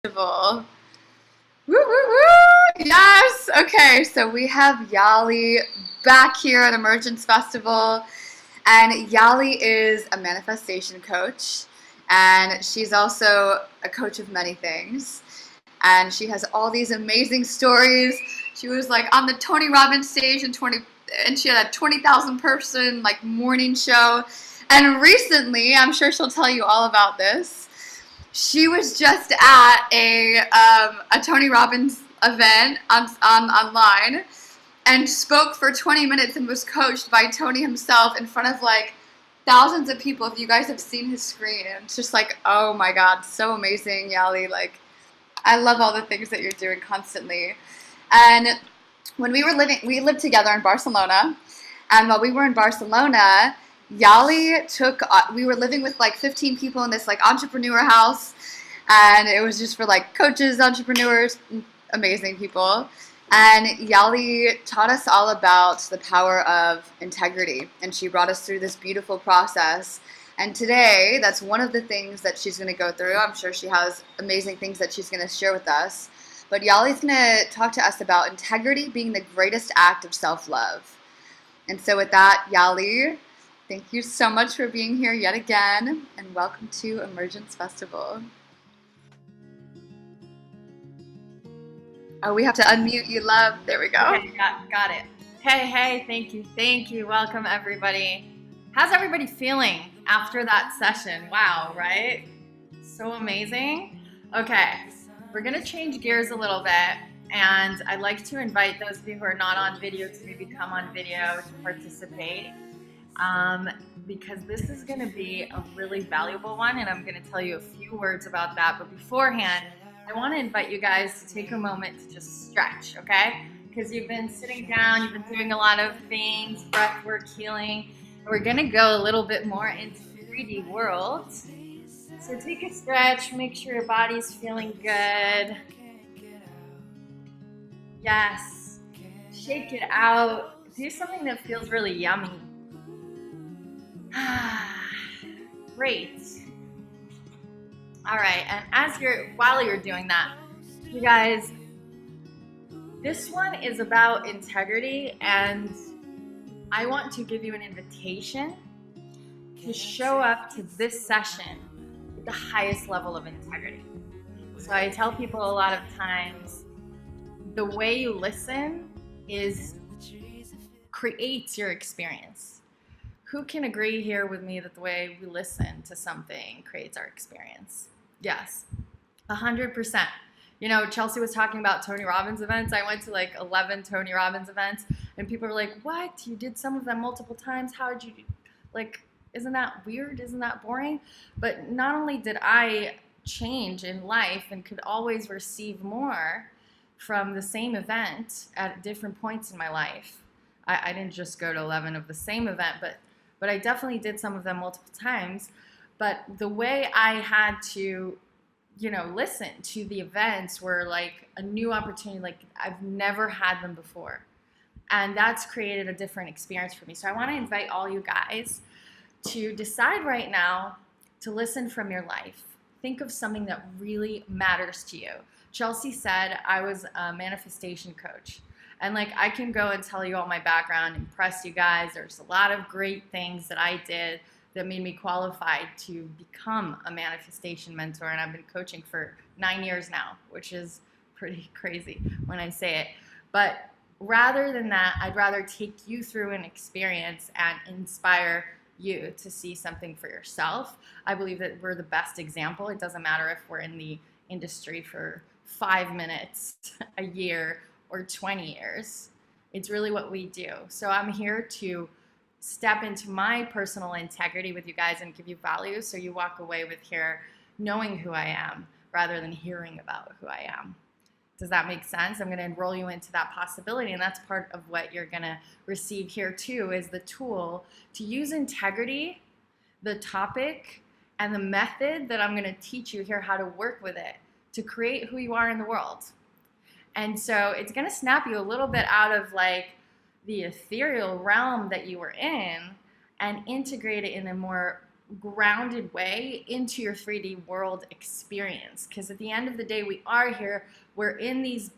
Festival. Woo, woo, woo! Yes! Okay, so we have Yahli back here at Emergence Festival. And Yahli is a manifestation coach. And she's also a coach of many things. And she has all these amazing stories. She was like on the Tony Robbins stage and she had a 20,000 person like morning show. And recently, I'm sure she'll tell you all about this. She was just at a Tony Robbins event online and spoke for 20 minutes and was coached by Tony himself in front of like thousands of people. If you guys have seen his screen, and it's just like, oh my God, so amazing, Yali. Like, I love all the things that you're doing constantly. And when we lived together in Barcelona, and while we were in Barcelona, we were living with like 15 people in this like entrepreneur house, and it was just for like coaches, entrepreneurs, amazing people. And Yali taught us all about the power of integrity, and she brought us through this beautiful process. And today, that's one of the things that she's going to go through. I'm sure she has amazing things that she's going to share with us. But Yali's going to talk to us about integrity being the greatest act of self-love. And so with that, Yali, thank you so much for being here yet again, and welcome to Emergence Festival. Oh, we have to unmute you, love. There we go. Okay, got it. Hey, thank you. Welcome, everybody. How's everybody feeling after that session? Wow, right? So amazing. Okay, we're gonna change gears a little bit, and I'd like to invite those of you who are not on video to maybe come on video to participate, because this is gonna be a really valuable one, and I'm gonna tell you a few words about that. But beforehand, I want to invite you guys to take a moment to just stretch, okay? Because you've been sitting down, you've been doing a lot of things, breath work, healing. We're going to go a little bit more into the 3D world. So take a stretch, make sure your body's feeling good. Yes. Shake it out. Do something that feels really yummy. Great. All right, and while you're doing that, you guys, this one is about integrity, and I want to give you an invitation to show up to this session with the highest level of integrity. So I tell people a lot of times, the way you listen creates your experience. Who can agree here with me that the way we listen to something creates our experience? Yes, 100%. You know, Chelsea was talking about Tony Robbins events. I went to like 11 Tony Robbins events, and people were like, what? You did some of them multiple times? How did you do? Like, isn't that weird? Isn't that boring? But not only did I change in life and could always receive more from the same event at different points in my life. I didn't just go to 11 of the same event, but I definitely did some of them multiple times. But the way I had to, listen to the events were like a new opportunity, like I've never had them before. And that's created a different experience for me. So I want to invite all you guys to decide right now to listen from your life. Think of something that really matters to you. Chelsea said I was a manifestation coach. And like I can go and tell you all my background, impress you guys. There's a lot of great things that I did that made me qualified to become a manifestation mentor. And I've been coaching for 9 years now, which is pretty crazy when I say it. But rather than that, I'd rather take you through an experience and inspire you to see something for yourself. I believe that we're the best example. It doesn't matter if we're in the industry for 5 minutes, a year, or 20 years. It's really what we do. So I'm here to step into my personal integrity with you guys and give you value so you walk away with here knowing who I am rather than hearing about who I am. Does that make sense? I'm going to enroll you into that possibility, and that's part of what you're going to receive here too, is the tool to use integrity, the topic, and the method that I'm going to teach you here how to work with it to create who you are in the world. And so it's going to snap you a little bit out of like the ethereal realm that you were in and integrate it in a more grounded way into your 3D world experience. Because at the end of the day, we are here, we're in these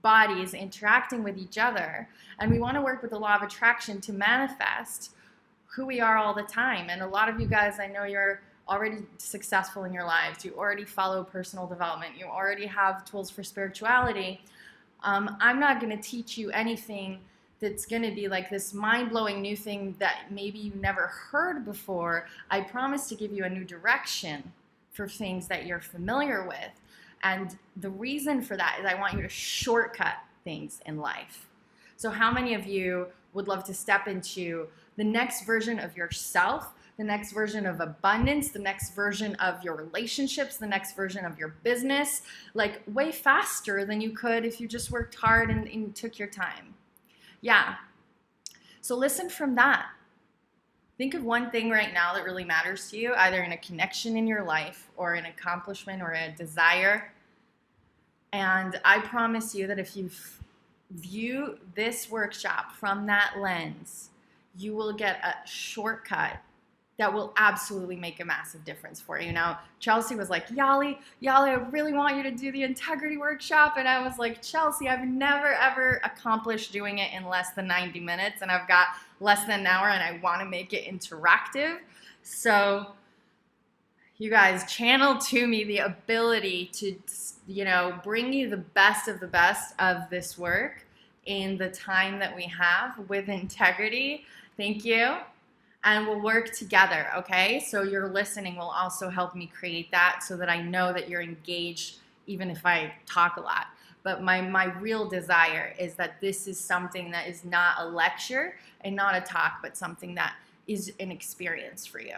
bodies interacting with each other, and we want to work with the law of attraction to manifest who we are all the time. And a lot of you guys, I know you're already successful in your lives, you already follow personal development, you already have tools for spirituality. I'm not going to teach you anything that's going to be like this mind-blowing new thing that maybe you never heard before. I promise to give you a new direction for things that you're familiar with. And the reason for that is I want you to shortcut things in life. So how many of you would love to step into the next version of yourself, the next version of abundance, the next version of your relationships, the next version of your business, like way faster than you could if you just worked hard and took your time? Yeah. So listen from that. Think of one thing right now that really matters to you, either in a connection in your life or an accomplishment or a desire. And I promise you that if you view this workshop from that lens, you will get a shortcut that will absolutely make a massive difference for you. Now, Chelsea was like, Yahli, I really want you to do the integrity workshop. And I was like, Chelsea, I've never, ever accomplished doing it in less than 90 minutes. And I've got less than an hour and I want to make it interactive. So you guys, channel to me the ability to, bring you the best of this work in the time that we have with integrity. Thank you. And we'll work together, okay? So your listening will also help me create that so that I know that you're engaged even if I talk a lot. But my real desire is that this is something that is not a lecture and not a talk, but something that is an experience for you.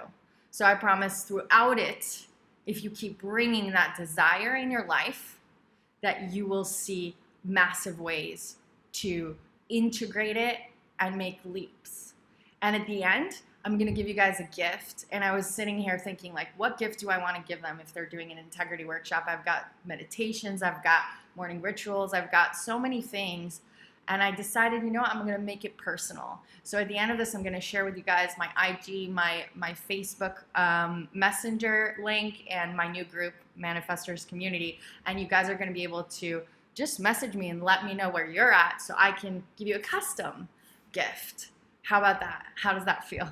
So I promise throughout it, if you keep bringing that desire in your life, that you will see massive ways to integrate it and make leaps. And at the end, I'm going to give you guys a gift. And I was sitting here thinking, like, what gift do I want to give them if they're doing an integrity workshop? I've got meditations, I've got morning rituals, I've got so many things. And I decided, I'm going to make it personal. So at the end of this, I'm going to share with you guys my IG, my Facebook Messenger link, and my new group, Manifestors Community. And you guys are going to be able to just message me and let me know where you're at so I can give you a custom gift. How about that? How does that feel?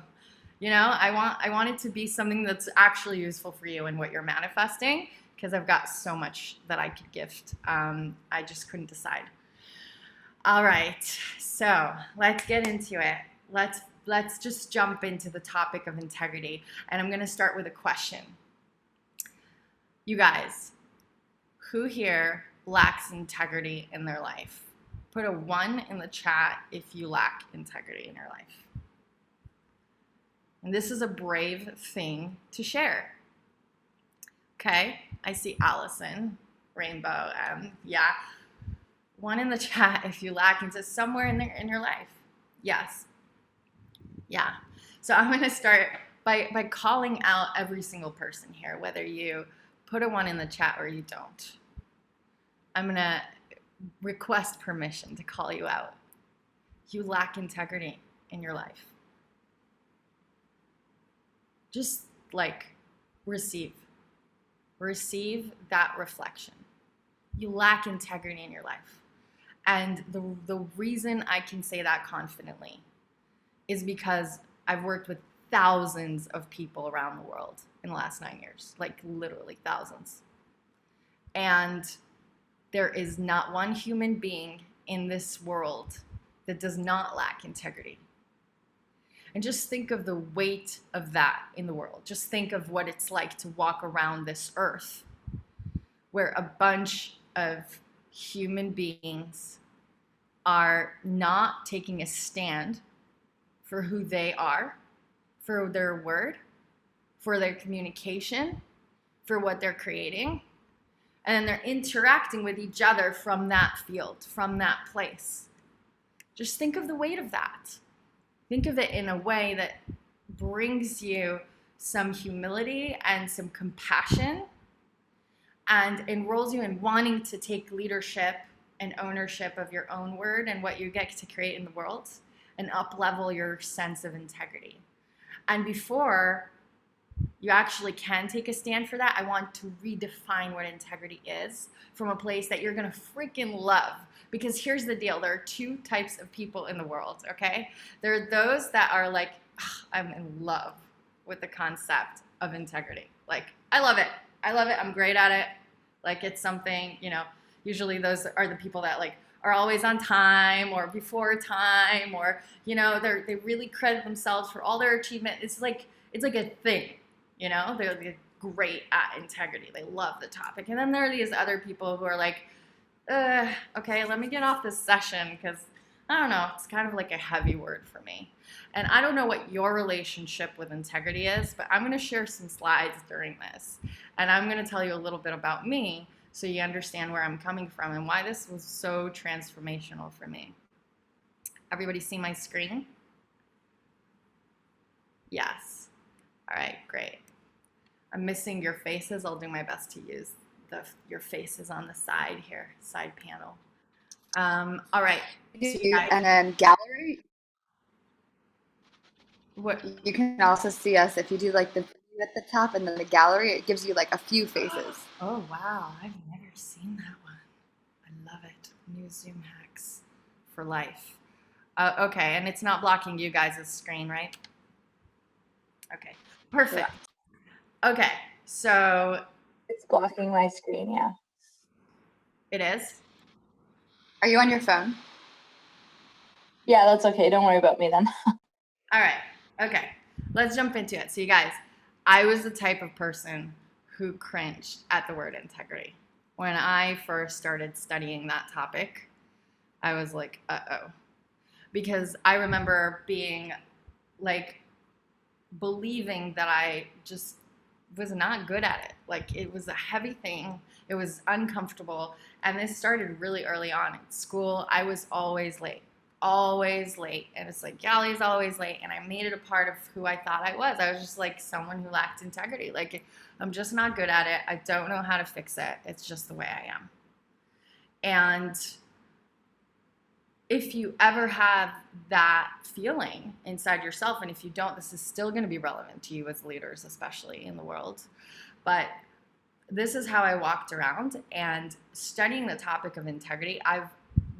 I want it to be something that's actually useful for you and what you're manifesting, because I've got so much that I could gift. I just couldn't decide. All right, so let's get into it. Let's just jump into the topic of integrity, and I'm going to start with a question. You guys, who here lacks integrity in their life? Put a 1 in the chat if you lack integrity in your life. And this is a brave thing to share. Okay, I see Allison, Rainbow, yeah. 1 in the chat if you lack into somewhere in your life. Yes. Yeah. So I'm going to start by calling out every single person here, whether you put a 1 in the chat or you don't. I'm going to request permission to call you out. You lack integrity in your life. Just receive that reflection. You lack integrity in your life. And the reason I can say that confidently is because I've worked with thousands of people around the world in the last 9 years, like literally thousands. And there is not one human being in this world that does not lack integrity. And just think of the weight of that in the world. Just think of what it's like to walk around this earth where a bunch of human beings are not taking a stand for who they are, for their word, for their communication, for what they're creating. And then they're interacting with each other from that field, from that place. Just think of the weight of that. Think of it in a way that brings you some humility and some compassion and enrolls you in wanting to take leadership and ownership of your own word and what you get to create in the world and up-level your sense of integrity. And before, you actually can take a stand for that. I want to redefine what integrity is from a place that you're going to freaking love. Because here's the deal, there are two types of people in the world, okay? There are those that are like, I'm in love with the concept of integrity. Like, I love it. I love it. I'm great at it. Like, it's something, usually those are the people that like are always on time or before time, or, they really credit themselves for all their achievement. It's like a thing, they're great at integrity. They love the topic. And then there are these other people who are like, okay, let me get off this session because I don't know, it's kind of like a heavy word for me. And I don't know what your relationship with integrity is, but I'm going to share some slides during this. And I'm going to tell you a little bit about me so you understand where I'm coming from and why this was so transformational for me. Everybody see my screen? Yes. All right, great. I'm missing your faces. I'll do my best to use your faces on the side here, side panel. All right. And then gallery. What? You can also see us if you do like the view at the top and then the gallery. It gives you like a few faces. Oh, wow. I've never seen that one. I love it. New Zoom hacks for life. Okay, and it's not blocking you guys' screen, right? Okay, perfect. Okay, so it's blocking my screen, yeah. It is? Are you on your phone? Yeah, that's okay. Don't worry about me then. All right, okay. Let's jump into it. So you guys, I was the type of person who cringed at the word integrity. When I first started studying that topic, I was like, uh-oh. Because I remember being like, believing that I just was not good at it. Like, it was a heavy thing. It was uncomfortable. And this started really early on in school. I was always late. And it's like, Yahli's always late. And I made it a part of who I thought I was. I was just like someone who lacked integrity. Like, I'm just not good at it. I don't know how to fix it. It's just the way I am. And if you ever have that feeling inside yourself, and if you don't, this is still going to be relevant to you as leaders, especially in the world. But this is how I walked around, and studying the topic of integrity, I've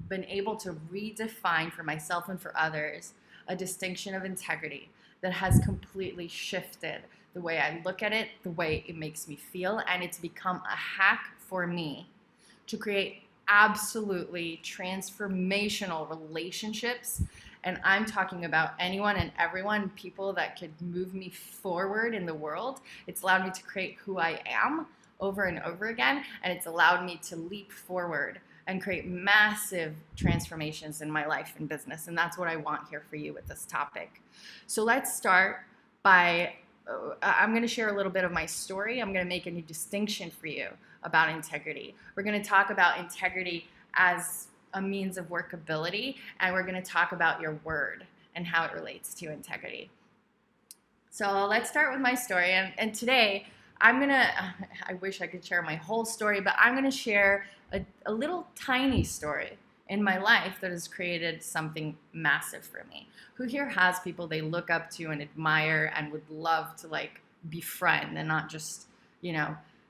been able to redefine for myself and for others a distinction of integrity that has completely shifted the way I look at it, the way it makes me feel, and it's become a hack for me to create absolutely transformational relationships. And I'm talking about anyone and everyone, people that could move me forward in the world. It's allowed me to create who I am over and over again, and it's allowed me to leap forward and create massive transformations in my life and business. And that's what I want here for you with this topic. So let's start by, I'm going to share a little bit of my story. I'm going to make a new distinction for you about integrity. We're going to talk about integrity as a means of workability, and we're going to talk about your word and how it relates to integrity. So let's start with my story. And today, I wish I could share my whole story, but I'm going to share a little tiny story in my life that has created something massive for me. Who here has people they look up to and admire and would love to like befriend, and not just,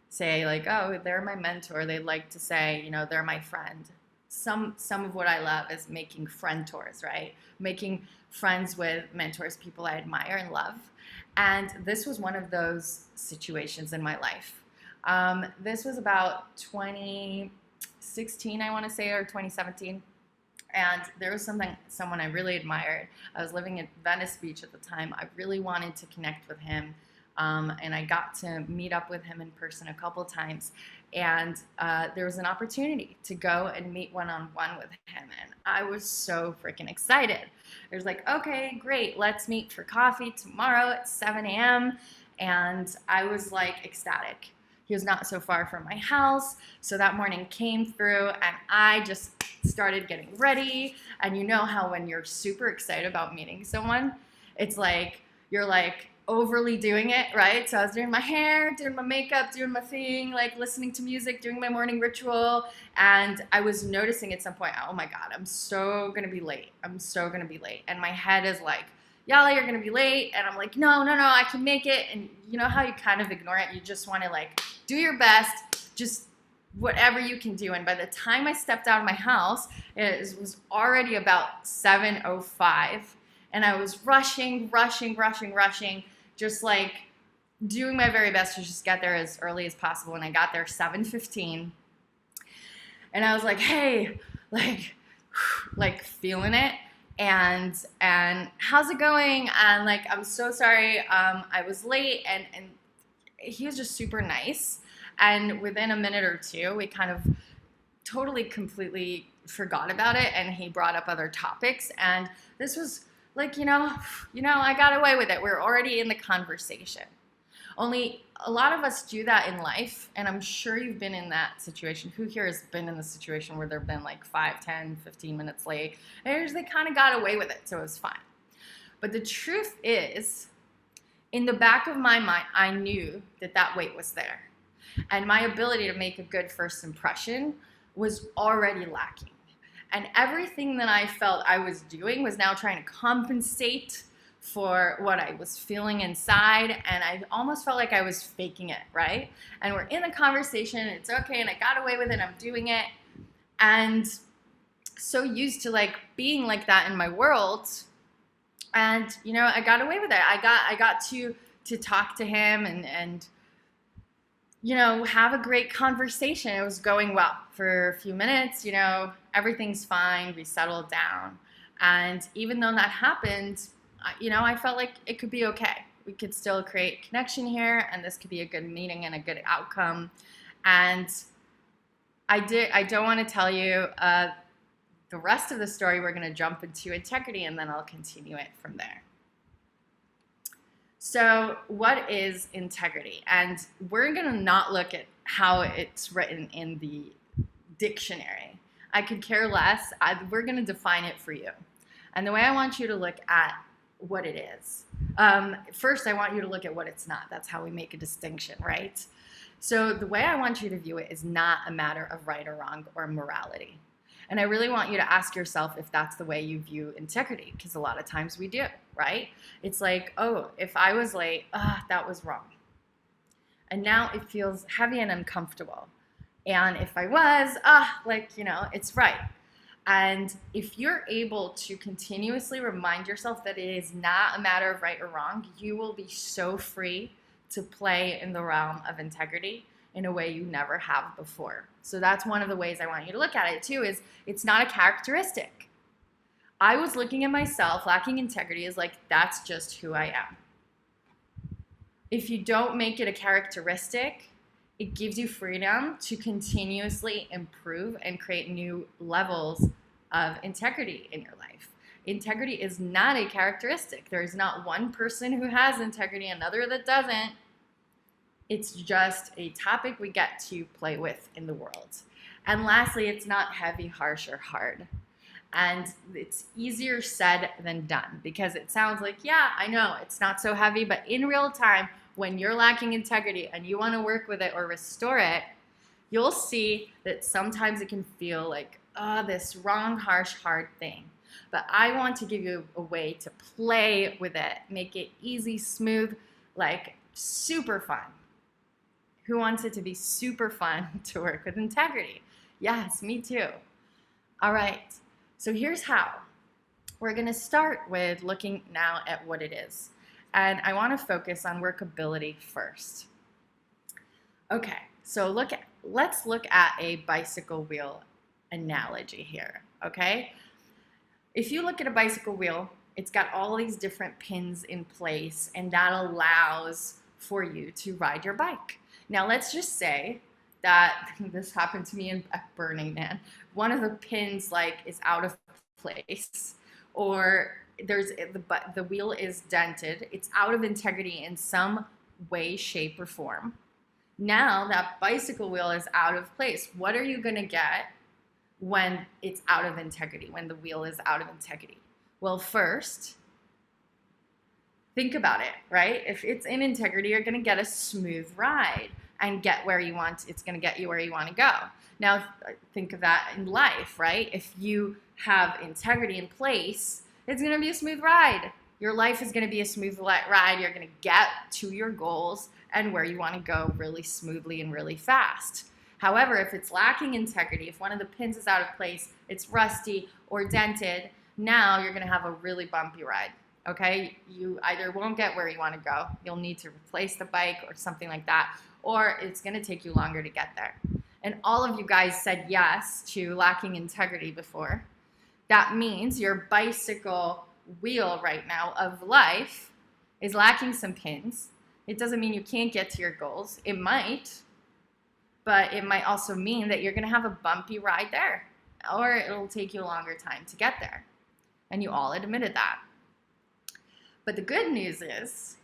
say like, oh, they're my mentor. They like to say, they're my friend. Some of what I love is making friend tours, right? Making friends with mentors, people I admire and love. And this was one of those situations in my life. This was about 2016, I want to say, or 2017. And there was someone I really admired. I was living in Venice Beach at the time. I really wanted to connect with him. And I got to meet up with him in person a couple times. And there was an opportunity to go and meet one-on-one with him. And I was so freaking excited. It was like, okay, great. Let's meet for coffee tomorrow at 7 a.m. And I was like ecstatic. He was not so far from my house. So that morning came through and I just started getting ready. And you know how when you're super excited about meeting someone, it's like, you're like overly doing it, right? So I was doing my hair, doing my makeup, doing my thing, like listening to music, doing my morning ritual. And I was noticing at some point, oh my God, I'm so going to be late. And my head is like, Yahli, you're going to be late. And I'm like, no, I can make it. And you know how you kind of ignore it? You just want to like do your best, just whatever you can do. And by the time I stepped out of my house, it was already about 7:05. And I was rushing, just like doing my very best to just get there as early as possible. And I got there 7:15. And I was like, hey, like feeling it. And how's it going? And like, I'm so sorry, I was late. And he was just super nice. And within a minute or two, we kind of totally, completely forgot about it. And he brought up other topics. And this was like, I got away with it. We're already in the conversation. Only a lot of us do that in life, and I'm sure you've been in that situation. Who here has been in the situation where they've been like 5, 10, 15 minutes late, and they kind of got away with it, so it was fine. But the truth is, in the back of my mind, I knew that weight was there, and my ability to make a good first impression was already lacking. And everything that I felt I was doing was now trying to compensate for what I was feeling inside, and I almost felt like I was faking it, right? And we're in the conversation, it's okay, and I got away with it, I'm doing it, and so used to like being like that in my world, and I got away with it. I got to talk to him and have a great conversation. It was going well for a few minutes, everything's fine, we settled down, and even though that happened, I felt like it could be okay. We could still create connection here, and this could be a good meeting and a good outcome. And I don't want to tell you the rest of the story. We're going to jump into integrity, and then I'll continue it from there. So what is integrity? And we're going to not look at how it's written in the dictionary. I could care less. We're going to define it for you. And the way I want you to look at what it is. First, I want you to look at what it's not. That's how we make a distinction, right? So the way I want you to view it is not a matter of right or wrong or morality. And I really want you to ask yourself if that's the way you view integrity, because a lot of times we do, right? It's like, oh, if I was late, that was wrong. And now it feels heavy and uncomfortable. And if I was, it's right. And if you're able to continuously remind yourself that it is not a matter of right or wrong, you will be so free to play in the realm of integrity in a way you never have before. So that's one of the ways I want you to look at it too, is it's not a characteristic. I was looking at myself lacking integrity as like, that's just who I am. If you don't make it a characteristic, it gives you freedom to continuously improve and create new levels of integrity in your life. Integrity is not a characteristic. There is not one person who has integrity, another that doesn't. It's just a topic we get to play with in the world. And lastly, it's not heavy, harsh, or hard. And it's easier said than done, because it sounds like, yeah, I know, it's not so heavy, but in real time, when you're lacking integrity and you want to work with it or restore it, you'll see that sometimes it can feel like, this wrong, harsh, hard thing. But I want to give you a way to play with it, make it easy, smooth, like super fun. Who wants it to be super fun to work with integrity? Yes, me too. All right, so here's how. We're going to start with looking now at what it is. And I want to focus on workability first. Okay, so let's look at a bicycle wheel analogy here, okay? If you look at a bicycle wheel, it's got all these different pins in place, and that allows for you to ride your bike. Now, let's just say that this happened to me at Burning Man. One of the pins is out of place, or the wheel is dented. It's out of integrity in some way, shape, or form. Now that bicycle wheel is out of place. What are you going to get when it's out of integrity, when the wheel is out of integrity? Well, first, think about it, right? If it's in integrity, you're going to get a smooth ride and get where you want. It's going to get you where you want to go. Now, think of that in life, right? If you have integrity in place, it's going to be a smooth ride. Your life is going to be a smooth ride. You're going to get to your goals and where you want to go really smoothly and really fast. However, if it's lacking integrity, if one of the pins is out of place, it's rusty or dented, now you're going to have a really bumpy ride. Okay, you either won't get where you want to go, you'll need to replace the bike or something like that, or it's going to take you longer to get there. And all of you guys said yes to lacking integrity before. That means your bicycle wheel right now of life is lacking some pins. It doesn't mean you can't get to your goals. It might, but it might also mean that you're going to have a bumpy ride there, or it'll take you a longer time to get there. And you all admitted that. But the good news is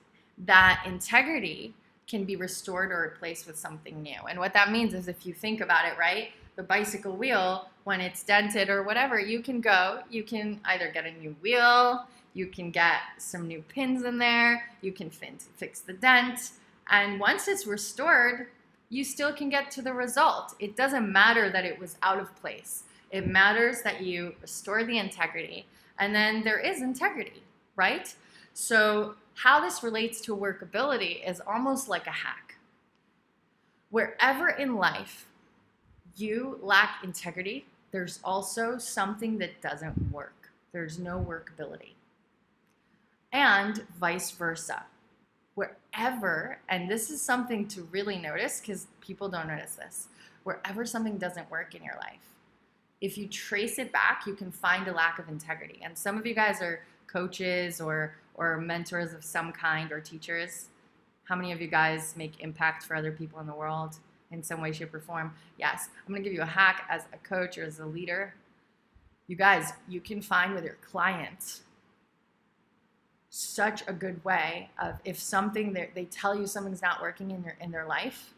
that integrity can be restored or replaced with something new. And what that means is, if you think about it, right, the bicycle wheel, when it's dented or whatever, you can either get a new wheel, you can get some new pins in there, you can fix the dent. And once it's restored, you still can get to the result. It doesn't matter that it was out of place. It matters that you restore the integrity. And then there is integrity, right? So how this relates to workability is almost like a hack. Wherever in life you lack integrity, there's also something that doesn't work. There's no workability. And vice versa. Wherever, and this is something to really notice because people don't notice this, wherever something doesn't work in your life, if you trace it back, you can find a lack of integrity. And some of you guys are coaches or mentors of some kind, or teachers. How many of you guys make impact for other people in the world in some way, shape, or form? Yes. I'm going to give you a hack as a coach or as a leader. You guys, you can find with your clients such a good way of, if something they tell you something's not working in their life,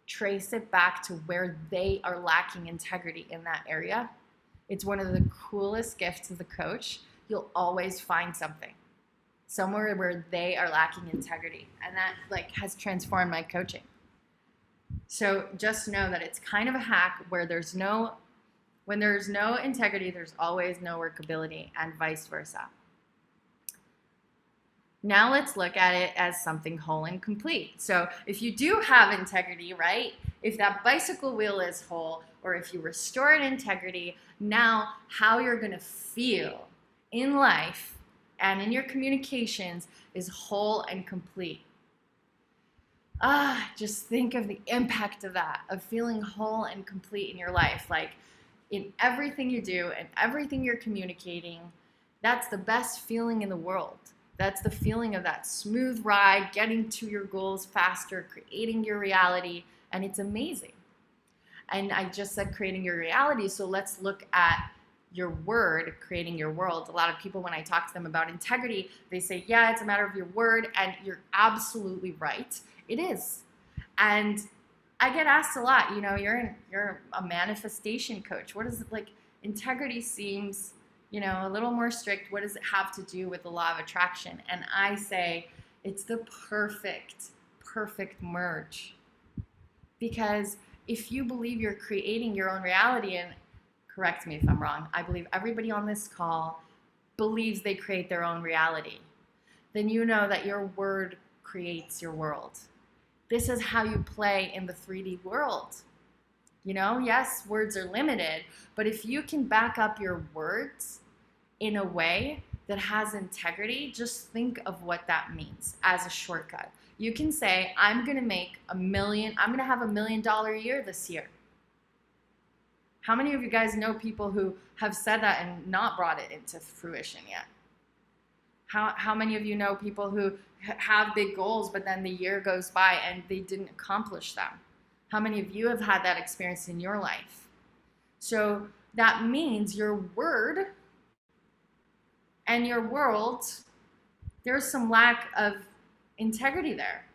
trace it back to where they are lacking integrity in that area. It's one of the coolest gifts as a coach. You'll always find somewhere where they are lacking integrity, and that has transformed my coaching. So just know that it's kind of a hack where when there's no integrity, there's always no workability, and vice versa. Now let's look at it as something whole and complete. So if you do have integrity, right? If that bicycle wheel is whole, or if you restore integrity, now how you're going to feel in life and in your communications is whole and complete. Just think of the impact of that, of feeling whole and complete in your life. Like, in everything you do and everything you're communicating, that's the best feeling in the world. That's the feeling of that smooth ride, getting to your goals faster, creating your reality, and it's amazing. And I just said creating your reality, so let's look at your word, creating your world. A lot of people, when I talk to them about integrity, they say, yeah, it's a matter of your word, and you're absolutely right. It is. And I get asked a lot, you're a manifestation coach. What is it like? Integrity seems, a little more strict. What does it have to do with the law of attraction? And I say it's the perfect merge. Because if you believe you're creating your own reality, and correct me if I'm wrong, I believe everybody on this call believes they create their own reality, then you know that your word creates your world. This is how you play in the 3D world. Yes, words are limited, but if you can back up your words in a way that has integrity, just think of what that means as a shortcut. You can say, I'm going to have $1 million a year this year. How many of you guys know people who have said that and not brought it into fruition yet? How many of you know people who have big goals, but then the year goes by and they didn't accomplish them? How many of you have had that experience in your life? So that means your word and your world, there's some lack of integrity there.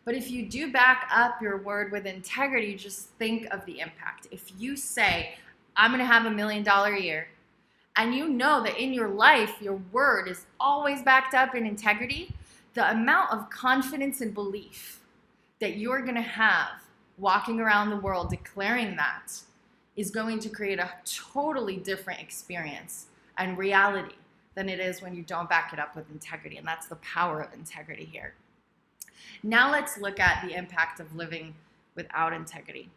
But if you do back up your word with integrity, just think of the impact. If you say, I'm going to have $1 million a year, and you know that in your life, your word is always backed up in integrity, the amount of confidence and belief that you're going to have walking around the world declaring that is going to create a totally different experience and reality than it is when you don't back it up with integrity. And that's the power of integrity here. Now let's look at the impact of living without integrity.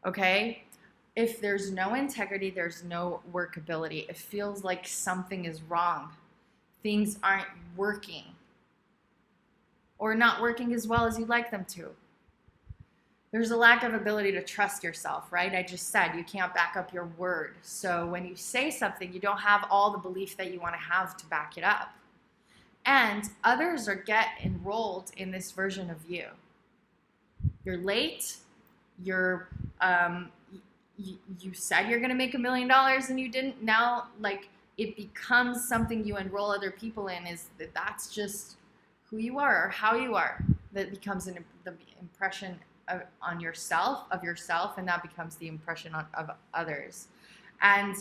Okay? If there's no integrity, there's no workability. It feels like something is wrong. Things aren't working, or not working as well as you'd like them to. There's a lack of ability to trust yourself, right? I just said you can't back up your word. So when you say something, you don't have all the belief that you want to have to back it up. And others get enrolled in this version of you. You're late. You said you're going to make $1 million and you didn't. Now, like, it becomes something you enroll other people in, is that's just who you are or how you are. That becomes the impression on yourself, and that becomes the impression of others. And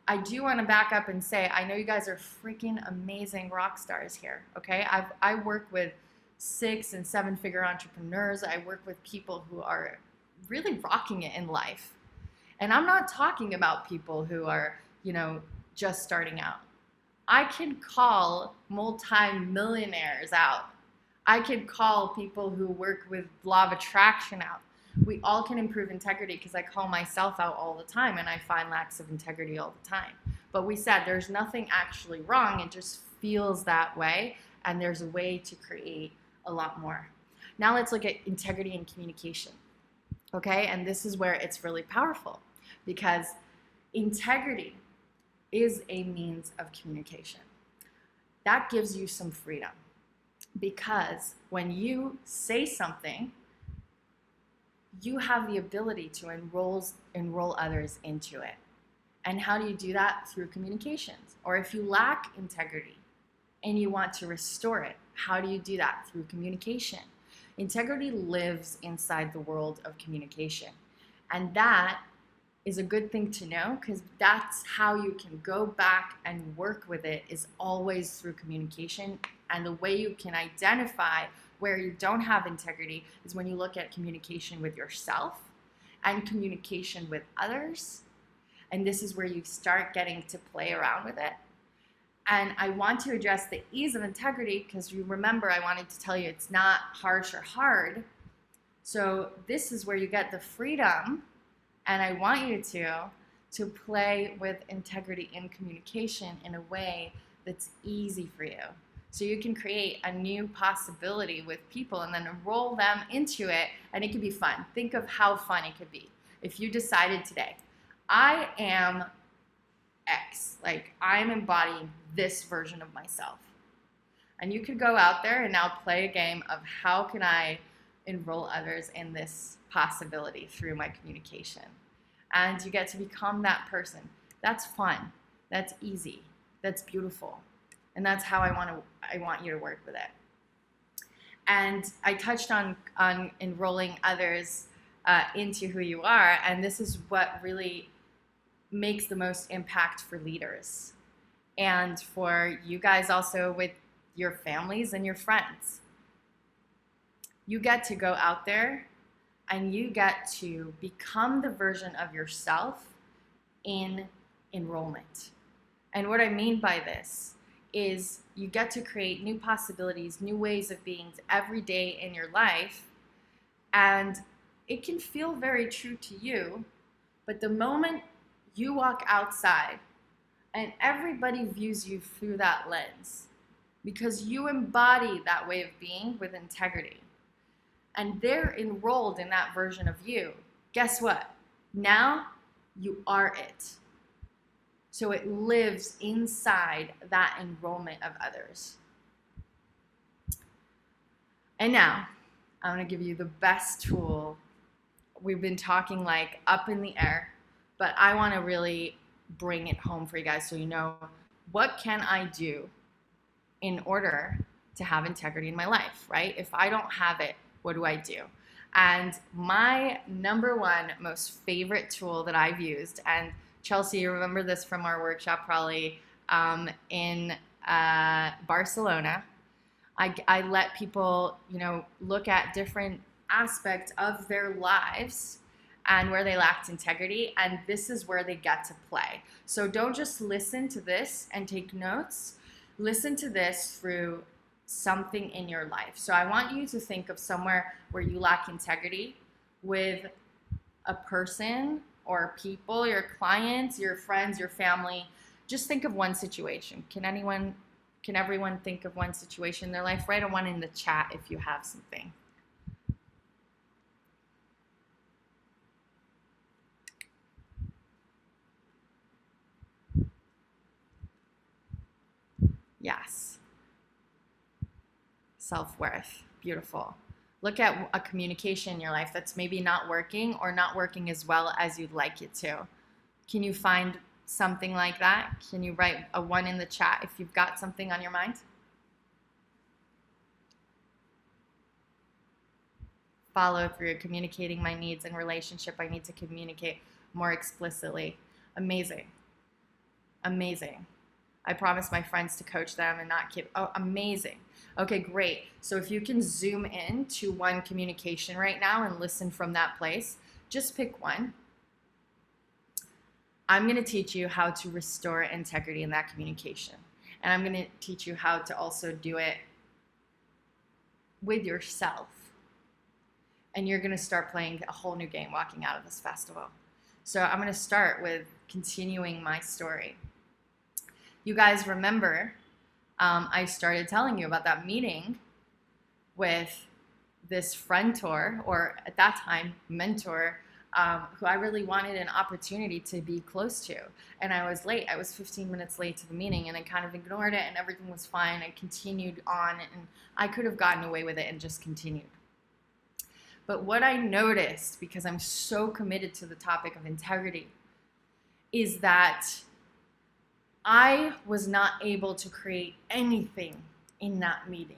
I do want to back up and say, I know you guys are freaking amazing rock stars here, okay? I work with 6- and 7-figure entrepreneurs. I work with people who are really rocking it in life. And I'm not talking about people who are, just starting out. I can call multi-millionaires out. I could call people who work with law of attraction out. We all can improve integrity, because I call myself out all the time and I find lacks of integrity all the time. But we said there's nothing actually wrong. It just feels that way, and there's a way to create a lot more. Now let's look at integrity and communication. Okay, and this is where it's really powerful, because integrity is a means of communication. That gives you some freedom, because when you say something, you have the ability to enroll others into it. And how do you do that? Through communications. Or if you lack integrity and you want to restore it, how do you do that? Through communication. Integrity lives inside the world of communication. And that is a good thing to know, because that's how you can go back and work with it, is always through communication. And the way you can identify where you don't have integrity is when you look at communication with yourself and communication with others. And this is where you start getting to play around with it. And I want to address the ease of integrity, because you remember I wanted to tell you it's not harsh or hard. So this is where you get the freedom, and I want you to play with integrity in communication in a way that's easy for you. So you can create a new possibility with people and then enroll them into it, and it can be fun. Think of how fun it could be. If you decided today, I am X, like I'm embodying this version of myself. And you could go out there and now play a game of how can I enroll others in this possibility through my communication. And you get to become that person. That's fun. That's easy. That's beautiful. And that's how I want you to work with it. And I touched on enrolling others into who you are, and this is what really makes the most impact for leaders, and for you guys also with your families and your friends. You get to go out there and you get to become the version of yourself in enrollment. And what I mean by this is you get to create new possibilities, new ways of being every day in your life. And it can feel very true to you, but the moment you walk outside and everybody views you through that lens, because you embody that way of being with integrity, and they're enrolled in that version of you, guess what? Now you are it. So it lives inside that enrollment of others. And now I'm going to give you the best tool. We've been talking like up in the air, but I want to really bring it home for you guys so you know, what can I do in order to have integrity in my life, right? If I don't have it, what do I do? And my number one most favorite tool that I've used, and Chelsea, you remember this from our workshop probably in Barcelona. I let people, look at different aspects of their lives and where they lacked integrity, and this is where they get to play. So don't just listen to this and take notes. Listen to this through something in your life. So I want you to think of somewhere where you lack integrity with a person or people, your clients, your friends, your family. Just think of one situation. Can everyone think of one situation in their life? Write a one in the chat if you have something. Yes. Self-worth. Beautiful. Look at a communication in your life that's maybe not working or not working as well as you'd like it to. Can you find something like that? Can you write a one in the chat if you've got something on your mind? Follow through, communicating my needs in relationship. I need to communicate more explicitly. Amazing. Amazing. I promise my friends to coach them and not keep, oh, amazing. Okay, great. So if you can zoom in to one communication right now and listen from that place, just pick one. I'm going to teach you how to restore integrity in that communication. And I'm going to teach you how to also do it with yourself. And you're going to start playing a whole new game walking out of this festival. So I'm going to start with continuing my story. You guys remember, I started telling you about that meeting with this friend-tor, or at that time, mentor, who I really wanted an opportunity to be close to. And I was late. I was 15 minutes late to the meeting, and I kind of ignored it, and everything was fine. I continued on, and I could have gotten away with it and just continued. But what I noticed, because I'm so committed to the topic of integrity, is that I was not able to create anything in that meeting.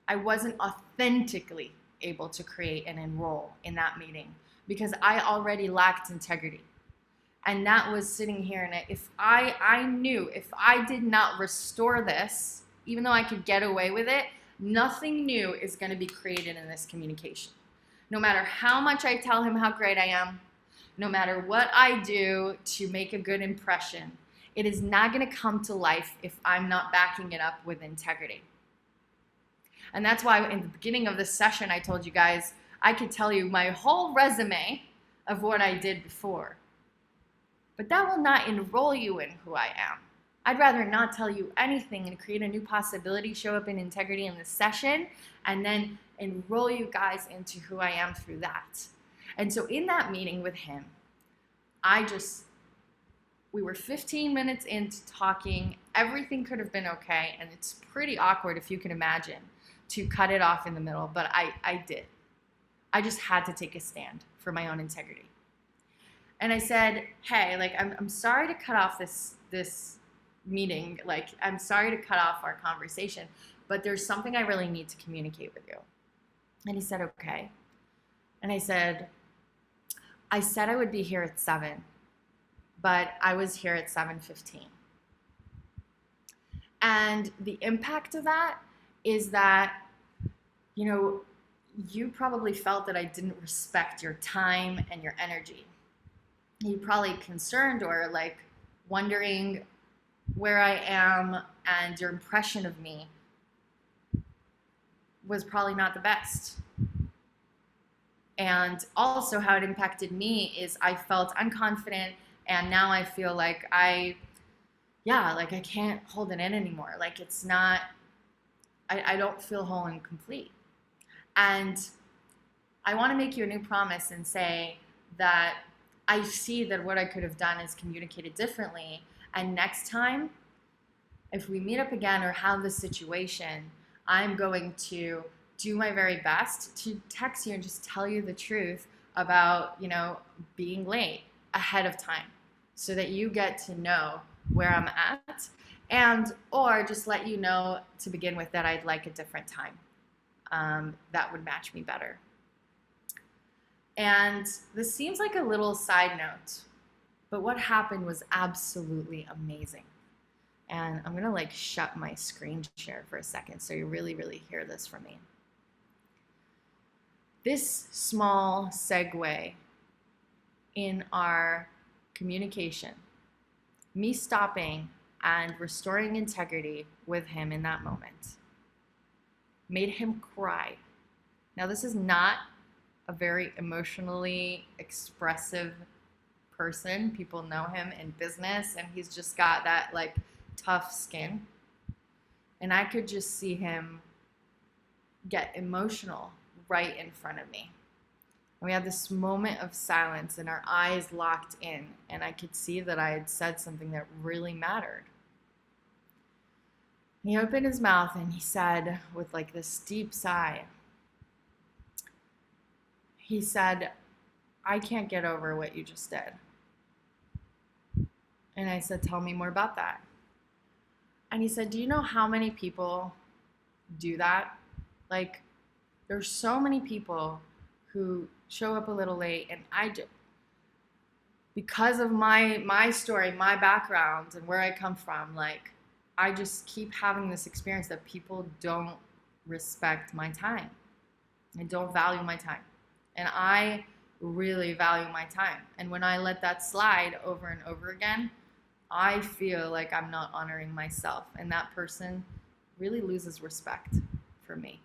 I wasn't authentically able to create and enroll in that meeting because I already lacked integrity. And that was sitting here, and if I knew if I did not restore this, even though I could get away with it, nothing new is going to be created in this communication. No matter how much I tell him how great I am, no matter what I do to make a good impression, it is not going to come to life if I'm not backing it up with integrity. And that's why in the beginning of this session, I told you guys, I could tell you my whole resume of what I did before. But that will not enroll you in who I am. I'd rather not tell you anything and create a new possibility, show up in integrity in this session, and then enroll you guys into who I am through that. And so in that meeting with him, we were 15 minutes into talking. Everything could have been okay, and it's pretty awkward, if you can imagine, to cut it off in the middle, but I did. I just had to take a stand for my own integrity. And I said, hey, like, I'm sorry to cut off this meeting. Like, I'm sorry to cut off our conversation, but there's something I really need to communicate with you. And he said, okay. And I said I would be here at 7, but I was here at 7:15. And the impact of that is that, you probably felt that I didn't respect your time and your energy. You're probably concerned or like wondering where I am, and your impression of me was probably not the best. And also how it impacted me is I felt unconfident, and now I feel like I can't hold it in anymore. Like it's not, I don't feel whole and complete. And I want to make you a new promise and say that I see that what I could have done is communicated differently. And next time, if we meet up again or have this situation, I'm going to do my very best to text you and just tell you the truth about, being late ahead of time so that you get to know where I'm at, and or just let you know to begin with that I'd like a different time that would match me better. And this seems like a little side note, but what happened was absolutely amazing. And I'm gonna shut my screen share for a second so you really, really hear this from me. This small segue in our communication, me stopping and restoring integrity with him in that moment, made him cry. Now, this is not a very emotionally expressive person. People know him in business, and he's just got that like tough skin. And I could just see him get emotional right in front of me. And we had this moment of silence, and our eyes locked in, and I could see that I had said something that really mattered. And he opened his mouth and he said, with like this deep sigh, he said, "I can't get over what you just did." And I said, "Tell me more about that." And he said, "Do you know how many people do that? Like, there's so many people who show up a little late, and because of my story, my background, and where I come from, like, I just keep having this experience that people don't respect my time and don't value my time. And I really value my time. And when I let that slide over and over again, I feel like I'm not honoring myself. And that person really loses respect for me.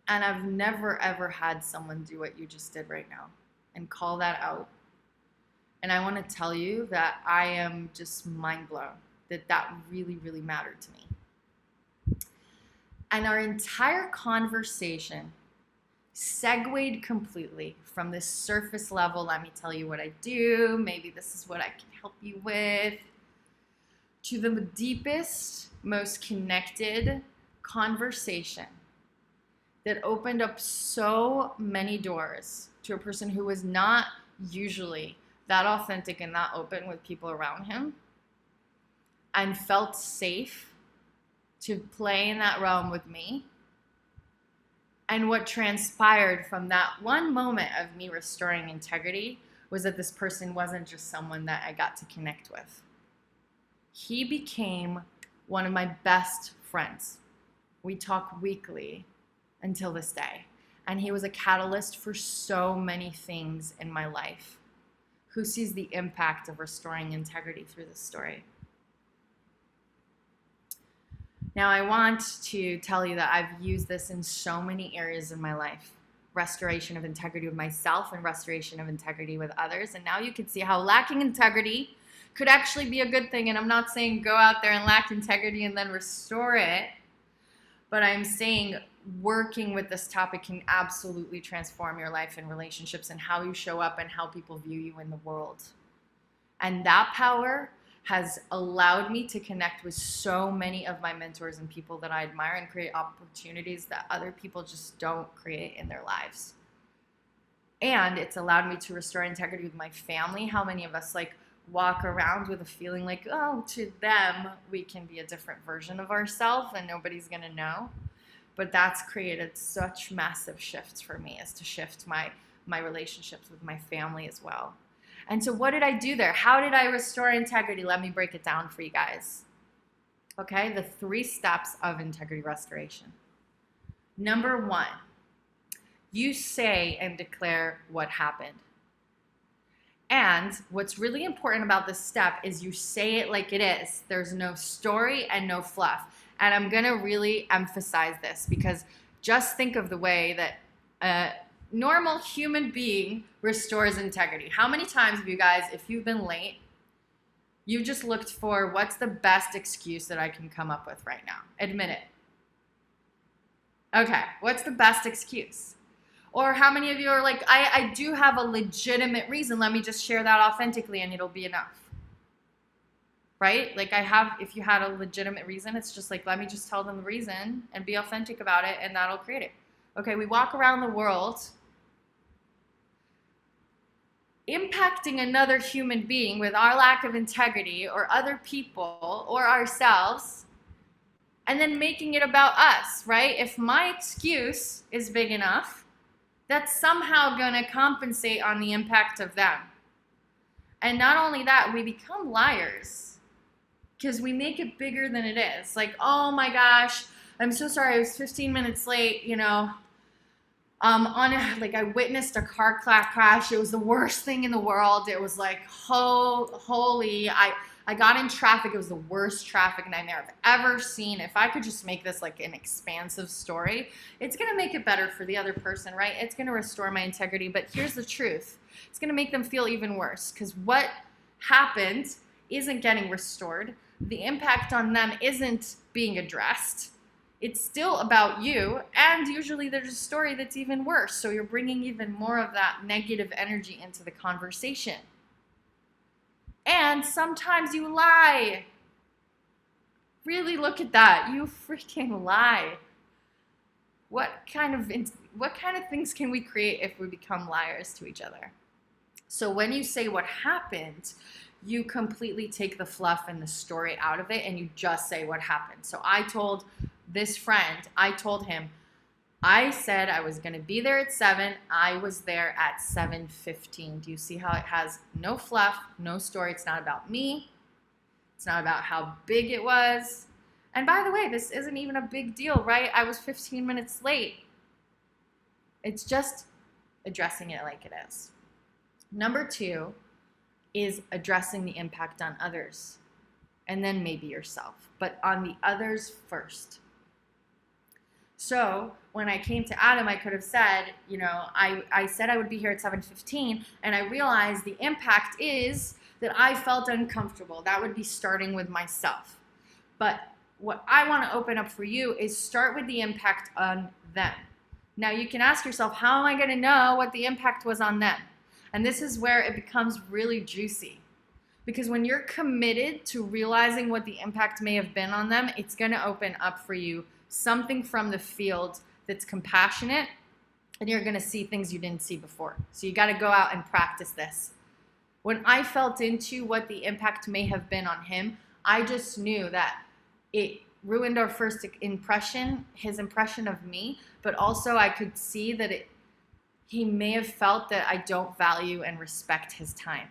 And I've never, ever had someone do what you just did right now and call that out. And I want to tell you that I am just mind blown that really, really mattered to me. And our entire conversation segued completely from this surface level, let me tell you what I do, maybe this is what I can help you with, to the deepest, most connected conversation that opened up so many doors to a person who was not usually that authentic and that open with people around him, and felt safe to play in that realm with me. And what transpired from that one moment of me restoring integrity was that this person wasn't just someone that I got to connect with. He became one of my best friends. We talk weekly until this day. And he was a catalyst for so many things in my life. Who sees the impact of restoring integrity through this story? Now, I want to tell you that I've used this in so many areas in my life. Restoration of integrity with myself and restoration of integrity with others. And now you can see how lacking integrity could actually be a good thing. And I'm not saying go out there and lack integrity and then restore it. But I'm saying working with this topic can absolutely transform your life and relationships and how you show up and how people view you in the world. And that power has allowed me to connect with so many of my mentors and people that I admire and create opportunities that other people just don't create in their lives. And it's allowed me to restore integrity with my family. How many of us like walk around with a feeling like, oh, to them, we can be a different version of ourselves and nobody's going to know. But that's created such massive shifts for me, as to shift my relationships with my family as well. And so what did I do there? How did I restore integrity? Let me break it down for you guys. Okay, the 3 steps of integrity restoration. Number 1, you say and declare what happened. And what's really important about this step is you say it like it is. There's no story and no fluff. And I'm going to really emphasize this, because just think of the way that normal human being restores integrity. How many times have you guys, if you've been late, you just looked for what's the best excuse that I can come up with right now? Admit it. Okay, what's the best excuse? Or how many of you are like, I do have a legitimate reason. Let me just share that authentically and it'll be enough. Right? Like if you had a legitimate reason, it's just like, let me just tell them the reason and be authentic about it and that'll create it. Okay, we walk around the world impacting another human being with our lack of integrity, or other people or ourselves, and then making it about us, right? If my excuse is big enough, that's somehow going to compensate on the impact of them. And not only that, we become liars because we make it bigger than it is. Like, oh my gosh, I'm so sorry, I was 15 minutes late, Like I witnessed a car crash. It was the worst thing in the world. It was like, holy, I got in traffic. It was the worst traffic nightmare I've ever seen. If I could just make this like an expansive story, it's going to make it better for the other person, right? It's going to restore my integrity. But here's the truth. It's going to make them feel even worse, because what happened isn't getting restored. The impact on them isn't being addressed. It's still about you, and usually there's a story that's even worse. So you're bringing even more of that negative energy into the conversation. And sometimes you lie. Really look at that. You freaking lie. What kind of things can we create if we become liars to each other? So when you say what happened, you completely take the fluff and the story out of it, and you just say what happened. So I told this friend, I told him, I said I was going to be there at 7. I was there at 7:15. Do you see how it has no fluff, no story? It's not about me. It's not about how big it was. And by the way, this isn't even a big deal, right? I was 15 minutes late. It's just addressing it like it is. Number 2 is addressing the impact on others, and then maybe yourself, but on the others first. So when I came to Adam, I could have said, I said I would be here at 7:15, and I realized the impact is that I felt uncomfortable. That would be starting with myself. But what I want to open up for you is start with the impact on them. Now you can ask yourself, how am I going to know what the impact was on them? And this is where it becomes really juicy. Because when you're committed to realizing what the impact may have been on them, it's going to open up for you something from the field that's compassionate, and you're going to see things you didn't see before. So you got to go out and practice this. When I felt into what the impact may have been on him, I just knew that it ruined our first impression, his impression of me, but also I could see that he may have felt that I don't value and respect his time.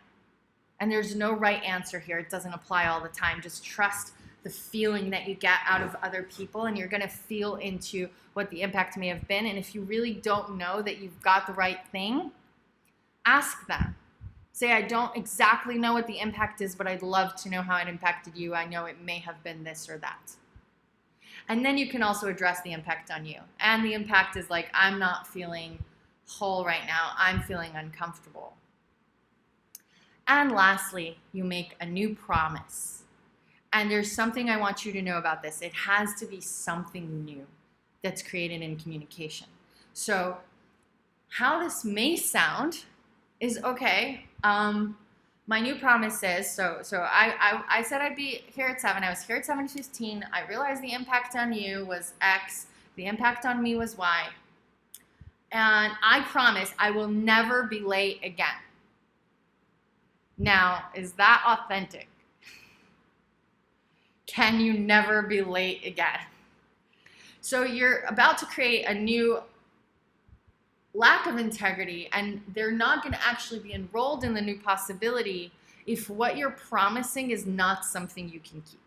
And there's no right answer here. It doesn't apply all the time. Just trust the feeling that you get out of other people, and you're going to feel into what the impact may have been. And if you really don't know that you've got the right thing, ask them. Say, I don't exactly know what the impact is, but I'd love to know how it impacted you. I know it may have been this or that. And then you can also address the impact on you. And the impact is like, I'm not feeling whole right now. I'm feeling uncomfortable. And lastly, you make a new promise. And there's something I want you to know about this. It has to be something new that's created in communication. So how this may sound is, okay, my new promise is, so I said I'd be here at 7. I was here at 7:15. I realized the impact on you was X. The impact on me was Y. And I promise I will never be late again. Now, is that authentic? Can you never be late again? So you're about to create a new lack of integrity, and they're not going to actually be enrolled in the new possibility if what you're promising is not something you can keep.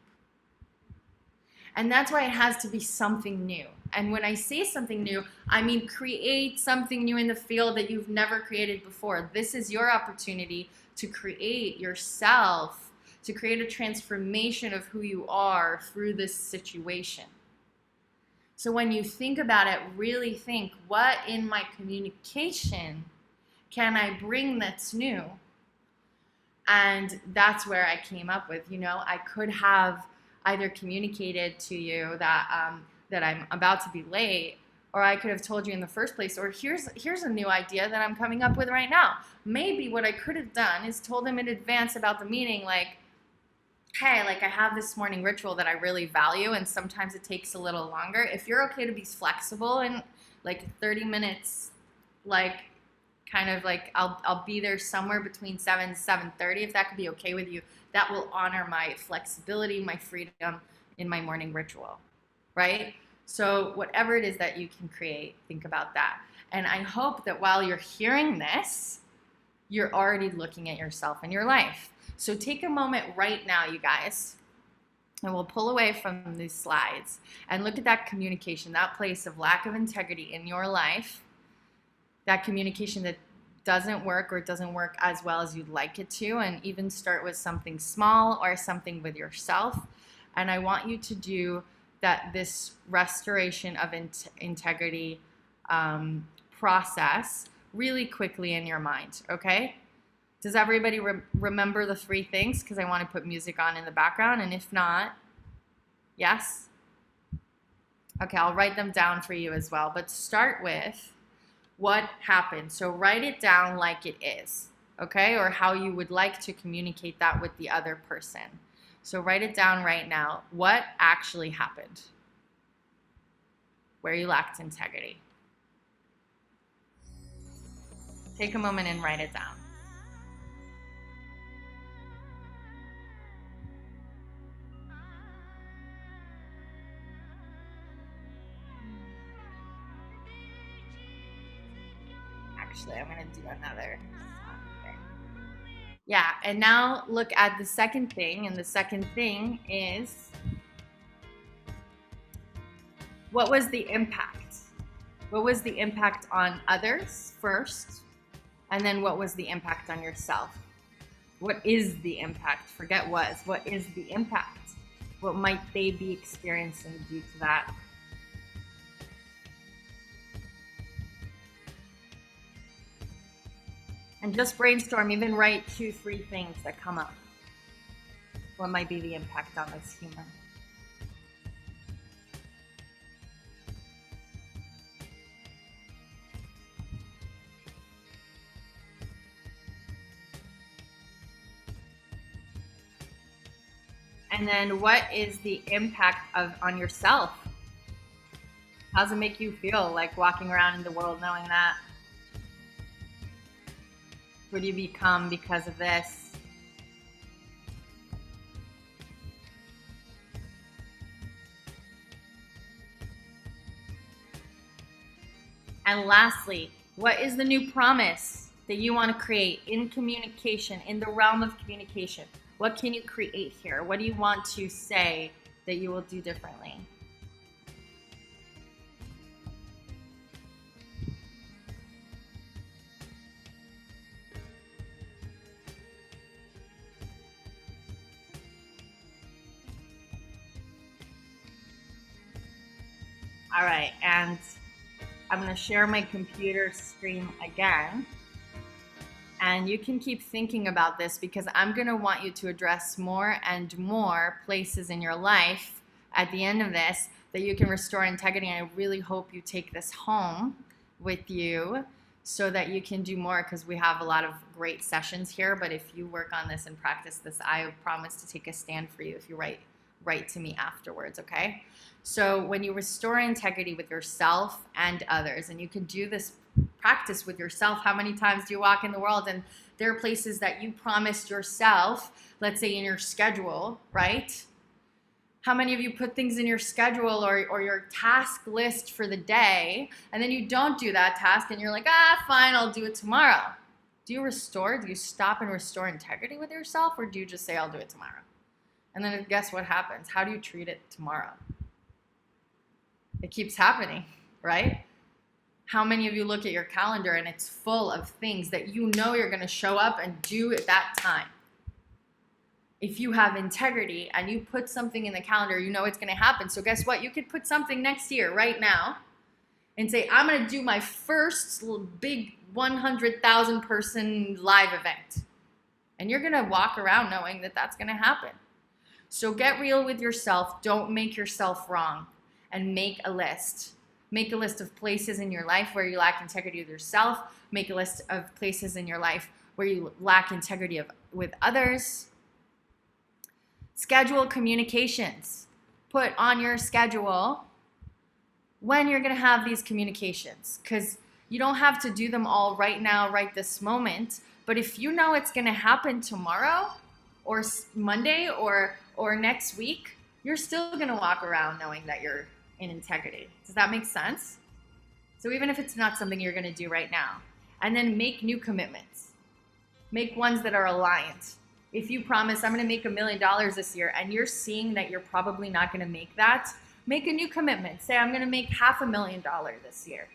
And that's why it has to be something new. And when I say something new, I mean create something new in the field that you've never created before. This is your opportunity to create yourself, to create a transformation of who you are through this situation. So when you think about it, really think, what in my communication can I bring that's new? And that's where I came up with, I could have either communicated to you that that I'm about to be late, or I could have told you in the first place, or here's a new idea that I'm coming up with right now. Maybe what I could have done is told him in advance about the meeting, like, hey, like I have this morning ritual that I really value, and sometimes it takes a little longer. If you're okay to be flexible and like 30 minutes, like kind of like I'll be there somewhere between 7 and 7:30, if that could be okay with you, that will honor my flexibility, my freedom in my morning ritual, right? So whatever it is that you can create, think about that. And I hope that while you're hearing this, you're already looking at yourself and your life. So take a moment right now, you guys, and we'll pull away from these slides and look at that communication, that place of lack of integrity in your life, that communication that doesn't work or doesn't work as well as you'd like it to, and even start with something small or something with yourself. And I want you to do this restoration of integrity process really quickly in your mind, okay? Does everybody remember the 3 things? Because I want to put music on in the background, and if not, yes? Okay, I'll write them down for you as well, but start with what happened. So write it down like it is, okay? Or how you would like to communicate that with the other person. So write it down right now. What actually happened? Where you lacked integrity. Take a moment and write it down. Actually, I'm going to do another thing. Yeah, and now look at the second thing, and the second thing is, what was the impact? What was the impact on others first? And then what was the impact on yourself? What is the impact? Forget was. What is the impact? What might they be experiencing due to that? And just brainstorm, even write 2-3 things that come up. What might be the impact on this human? And then what is the impact on yourself? How does it make you feel like walking around in the world knowing that? Who do you become because of this? And lastly, what is the new promise that you want to create in communication, in the realm of communication? What can you create here? What do you want to say that you will do differently? All right, and I'm going to share my computer screen again. And you can keep thinking about this, because I'm going to want you to address more and more places in your life at the end of this that you can restore integrity. And I really hope you take this home with you so that you can do more, because we have a lot of great sessions here. But if you work on this and practice this, I promise to take a stand for you if you write to me afterwards, okay? So when you restore integrity with yourself and others, and you can do this practice with yourself, how many times do you walk in the world and there are places that you promised yourself, let's say in your schedule, right? How many of you put things in your schedule or your task list for the day, and then you don't do that task and you're like, fine, I'll do it tomorrow? Do you restore? Do you stop and restore integrity with yourself, or do you just say, I'll do it tomorrow? And then guess what happens? How do you treat it tomorrow? It keeps happening, right? How many of you look at your calendar and it's full of things that you know you're going to show up and do at that time? If you have integrity and you put something in the calendar, you know it's going to happen. So guess what? You could put something next year right now and say, I'm going to do my first big 100,000 person live event. And you're going to walk around knowing that that's going to happen. So get real with yourself. Don't make yourself wrong, and make a list. Make a list of places in your life where you lack integrity with yourself. Make a list of places in your life where you lack integrity with others. Schedule communications. Put on your schedule when you're going to have these communications, because you don't have to do them all right now, right this moment. But if you know it's going to happen tomorrow or Monday or next week, you're still going to walk around knowing that you're in integrity. Does that make sense? So even if it's not something you're going to do right now, and then make new commitments. Make ones that are aligned. If you promise, I'm going to make $1 million this year, and you're seeing that you're probably not going to make that, make a new commitment. Say, I'm going to make $500,000 this year.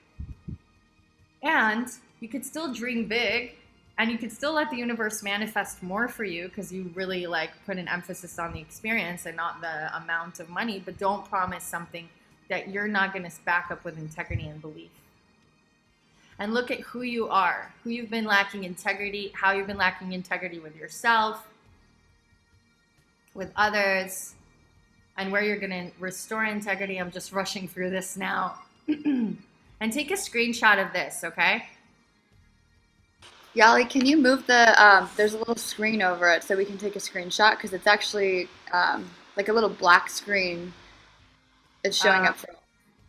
And you could still dream big, and you could still let the universe manifest more for you because you really like put an emphasis on the experience and not the amount of money. But don't promise something that you're not going to back up with integrity and belief. And look at who you are, who you've been lacking integrity, how you've been lacking integrity with yourself, with others, and where you're going to restore integrity. I'm just rushing through this now. And take a screenshot of this, okay? Yali, can you move the, there's a little screen over it so we can take a screenshot because it's actually like a little black screen. It's showing up for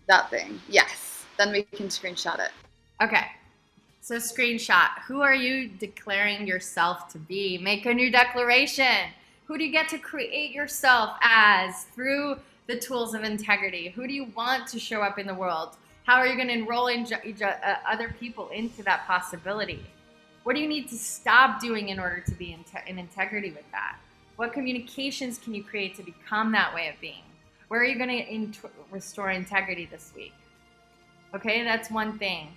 that thing. Yes, then we can screenshot it. Okay. So screenshot. Who are you declaring yourself to be? Make a new declaration. Who do you get to create yourself as through the tools of integrity? Who do you want to show up in the world? How are you going to enroll other people into that possibility? What do you need to stop doing in order to be in integrity with that? What communications can you create to become that way of being? Where are you going to restore integrity this week? Okay, that's one thing.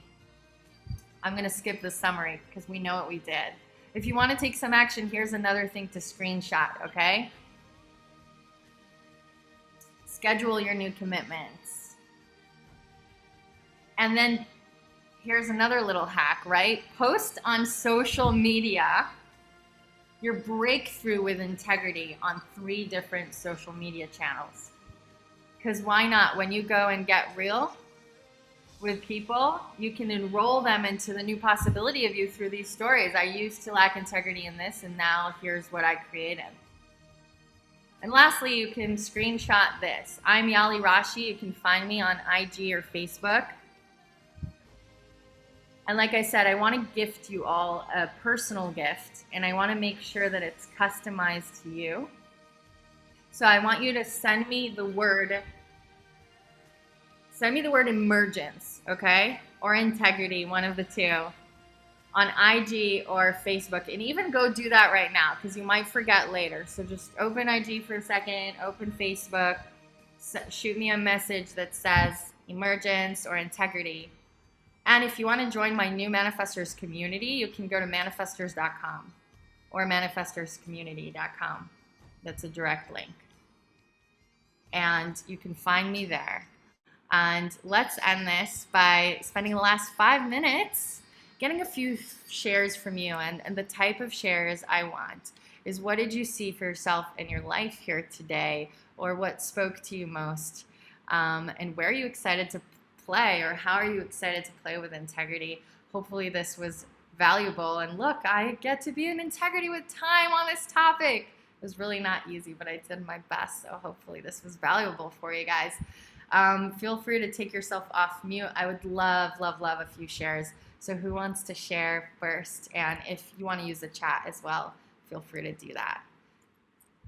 I'm going to skip the summary because we know what we did. If you want to take some action, here's another thing to screenshot, okay? Schedule your new commitments. And then here's another little hack, right? Post on social media your breakthrough with integrity on 3 different social media channels. Because why not? When you go and get real with people, you can enroll them into the new possibility of you through these stories. I used to lack integrity in this, and now here's what I created. And lastly, you can screenshot this. I'm Yahli Rashi. You can find me on IG or Facebook. And like I said, I want to gift you all a personal gift, and I want to make sure that it's customized to you. So I want you to send me the word emergence, okay? Or integrity, one of the two, on IG or Facebook. And even go do that right now because you might forget later. So just open IG for a second, open Facebook, shoot me a message that says emergence or integrity. And if you want to join my new Manifestors community, you can go to manifestors.com or manifestorscommunity.com. That's a direct link. And you can find me there. And let's end this by spending the last 5 minutes getting a few shares from you. And the type of shares I want is, what did you see for yourself in your life here today? Or what spoke to you most? And where are you excited to play, or how are you excited to play with integrity? Hopefully this was valuable. And look, I get to be in integrity with time on this topic. It was really not easy, but I did my best. So hopefully this was valuable for you guys. Feel free to take yourself off mute. I would love, love, love a few shares. So who wants to share first? And if you want to use the chat as well, feel free to do that.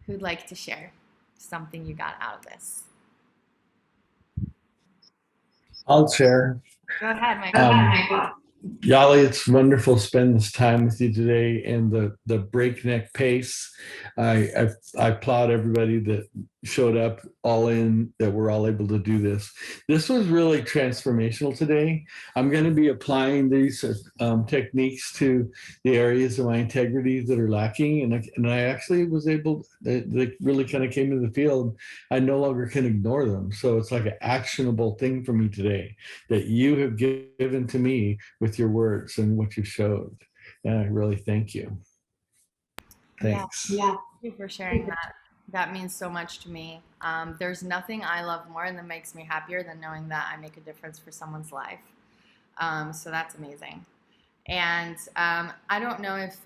Who'd like to share something you got out of this? I'll share. Go ahead, Michael. Yahli, it's wonderful to spend this time with you today, and the breakneck pace. I applaud everybody that showed up all in, that we're all able to do this. This was really transformational today. I'm going to be applying these techniques to the areas of my integrity that are lacking, and I actually was able, they really kind of came into the field. I no longer can ignore them. So it's like an actionable thing for me today that you have given to me with your words and what you showed. And I really thank you. Thanks. Yeah. Thank you for sharing that. That means so much to me. There's nothing I love more and that makes me happier than knowing that I make a difference for someone's life. So that's amazing. And I don't know if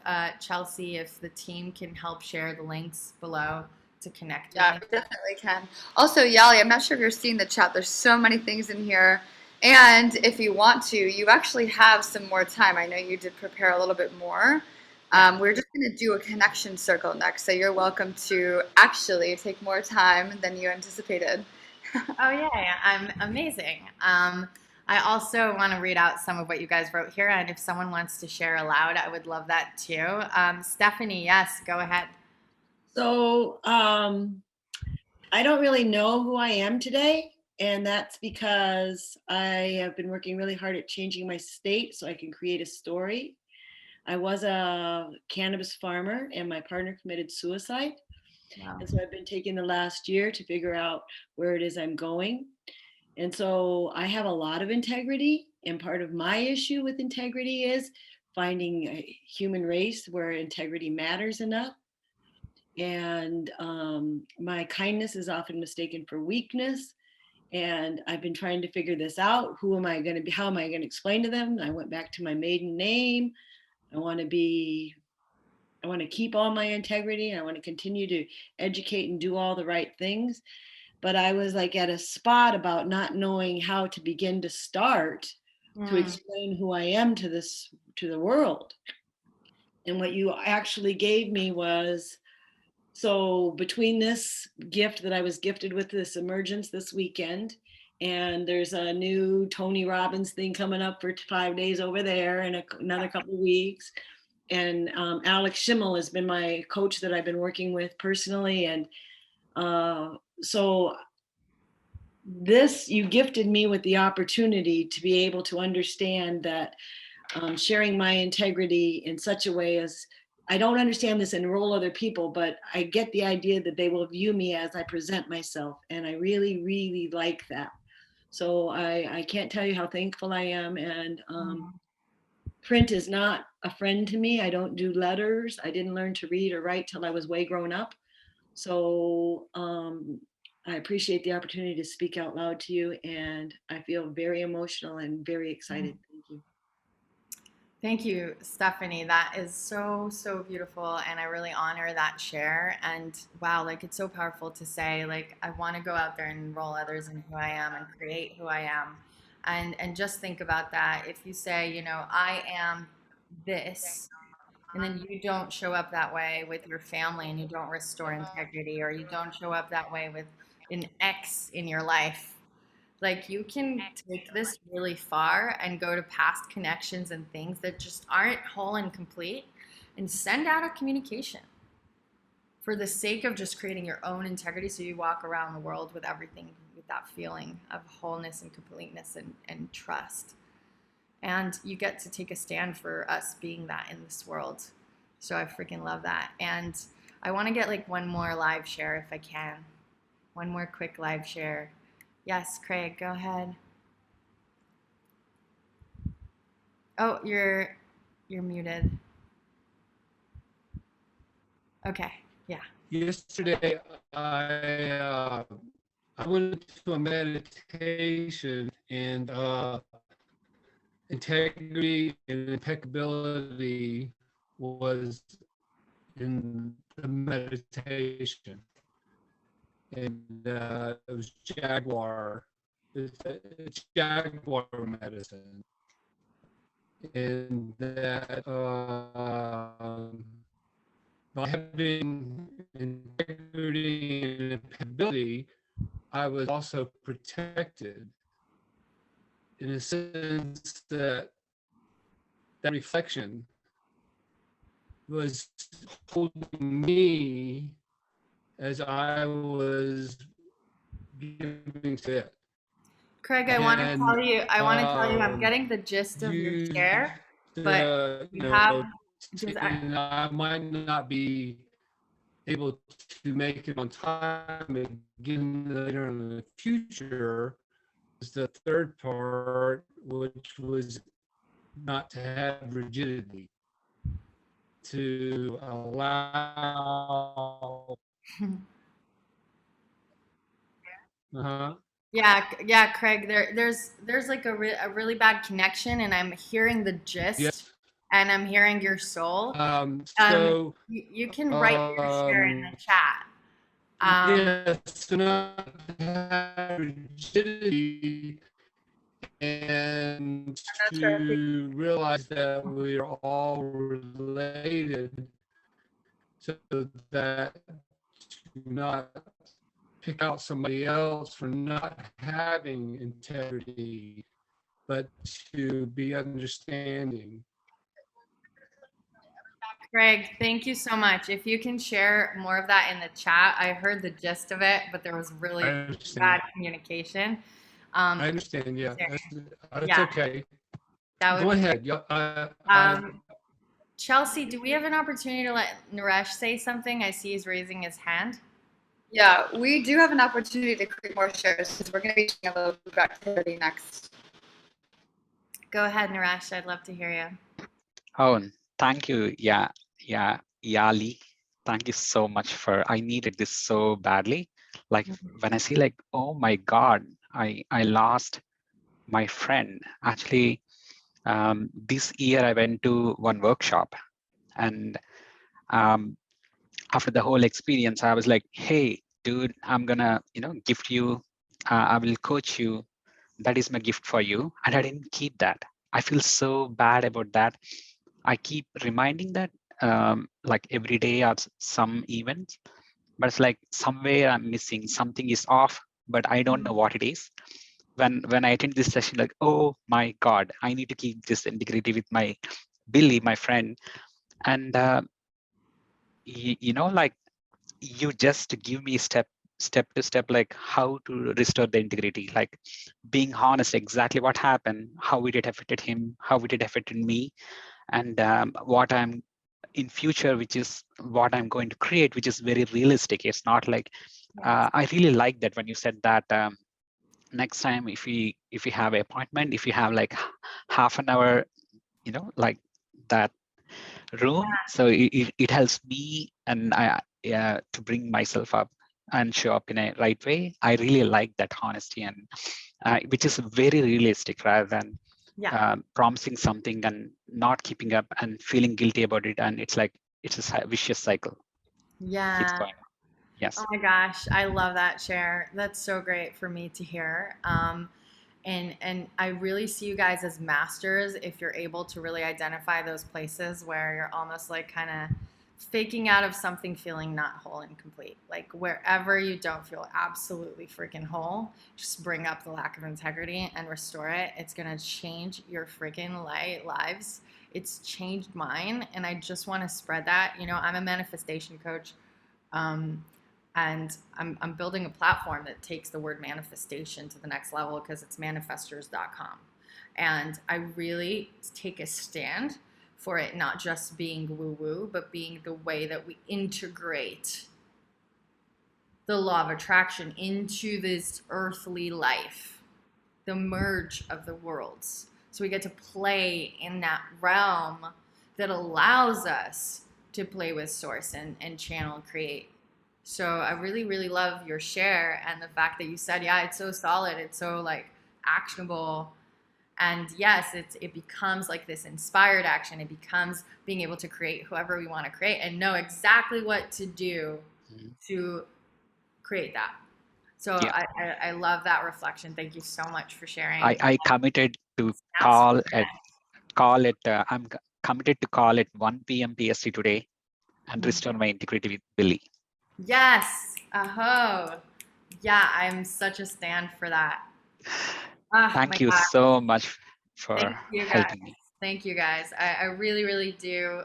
Chelsea, if the team can help share the links below to connect. Yeah, we definitely can. Also, Yali, I'm not sure if you're seeing the chat. There's so many things in here. And if you want to, you actually have some more time. I know you did prepare a little bit more. We're just going to do a connection circle next. So you're welcome to actually take more time than you anticipated. Oh, yeah, I'm amazing. I also want to read out some of what you guys wrote here. And if someone wants to share aloud, I would love that too. Stephanie, yes, go ahead. So I don't really know who I am today. And that's because I have been working really hard at changing my state so I can create a story. I was a cannabis farmer and my partner committed suicide. Wow. And so I've been taking the last year to figure out where it is I'm going. And so I have a lot of integrity. And part of my issue with integrity is finding a human race where integrity matters enough. And my kindness is often mistaken for weakness. And I've been trying to figure this out. Who am I going to be? How am I going to explain to them? I went back to my maiden name. I want to keep all my integrity. I want to continue to educate and do all the right things. But I was like at a spot about not knowing how to begin to start to explain who I am to the world. And what you actually gave me was, so between this gift that I was gifted with, this emergence this weekend, and there's a new Tony Robbins thing coming up for 5 days over there in another couple of weeks. And Alex Schimmel has been my coach that I've been working with personally. And so this, you gifted me with the opportunity to be able to understand that sharing my integrity in such a way as, I don't understand this and enroll other people, but I get the idea that they will view me as I present myself. And I really, really like that. So I can't tell you how thankful I am. And print is not a friend to me. I don't do letters. I didn't learn to read or write till I was way grown up. So I appreciate the opportunity to speak out loud to you. And I feel very emotional and very excited. Thank you. Thank you, Stephanie. That is so, so beautiful. And I really honor that share. And wow, like it's so powerful to say, like, I want to go out there and enroll others in who I am and create who I am. And just think about that. If you say, you know, I am this, and then you don't show up that way with your family and you don't restore integrity, or you don't show up that way with an ex in your life, like you can take this really far and go to past connections and things that just aren't whole and complete and send out a communication for the sake of just creating your own integrity, so you walk around the world with everything, with that feeling of wholeness and completeness and trust. And you get to take a stand for us being that in this world. So I freaking love that. And I want to get like one more live share if I can. One more quick live share. Yes, Craig, go ahead. Oh, you're muted. Okay, yeah. Yesterday, I went to a meditation, and integrity and impeccability was in the meditation, and it was Jaguar. It's Jaguar medicine, and that by having integrity and impeccability, I was also protected in a sense that that reflection was holding me as I was giving to it. Craig, I want to tell you, I'm getting the gist of your share, but you have, because I might not be able to make it on time again later in the future. Is the third part, which was not to have rigidity, to allow. Yeah, Craig. There's like a really bad connection, and I'm hearing the gist, Yes. and I'm hearing your soul. So you can write your share in the chat. Yes, so not to have rigidity, and to realize that we are all related, so that to not pick out somebody else for not having integrity, but to be understanding. Greg, thank you so much. If you can share more of that in the chat, I heard the gist of it, but there was really I understand. bad communication. I understand. Yeah, that's Yeah, okay. that Go would be. ahead. Yeah, Chelsea, do we have an opportunity to let Naresh say something? I see he's raising his hand. Yeah, we do have an opportunity to create more shares because we're going to be doing a little group activity next. Go ahead, Naresh. I'd love to hear you. Oh, thank you. Yeah, Yali. Thank you so much I needed this so badly. Like when I see like, oh my God, I lost my friend. Actually, this year I went to one workshop, and after the whole experience, I was like, hey, dude, I'm gonna, gift you. I will coach you. That is my gift for you. And I didn't keep that. I feel so bad about that. I keep reminding that like every day at some events, but it's like somewhere I'm missing, something is off, but I don't know what it is. When I attend this session, like, oh my God, I need to keep this integrity with my Billy, my friend. And like you just give me step to step, like how to restore the integrity, like being honest, exactly what happened, how it affected him, how it affected me, and what I'm in future, which is what I'm going to create, which is very realistic. It's not like I really like that when you said that next time if we have an appointment, if you have like half an hour, like that room, so it helps me and I to bring myself up and show up in a right way. I really like that honesty, and which is very realistic rather than promising something and not keeping up and feeling guilty about it, and it's like it's a vicious cycle. Keeps Yeah. going on. Yes. Oh my gosh, I love that share. That's so great for me to hear. And I really see you guys as masters if you're able to really identify those places where you're almost like kind of faking out of something feeling not whole and complete. Like wherever you don't feel absolutely freaking whole, just bring up the lack of integrity and restore it. It's gonna change your freaking lives. It's changed mine, and I just want to spread that. I'm a manifestation coach. And I'm building a platform that takes the word manifestation to the next level because it's manifestors.com. And I really take a stand for it not just being woo-woo, but being the way that we integrate the law of attraction into this earthly life, the merge of the worlds. So we get to play in that realm that allows us to play with source and channel and create. So I really, really love your share and the fact that you said, yeah, it's so solid, it's so like actionable. And yes, it becomes like this inspired action. It becomes being able to create whoever we want to create and know exactly what to do to create that. So Yeah. I love that reflection. Thank you so much for sharing. I committed to call it. I'm committed to call it 1 p.m. PST today and restore my integrity with Billy. Yes. Aho. Yeah, I'm such a stand for that. Thank you so much for helping me. Thank you guys. I really, really do.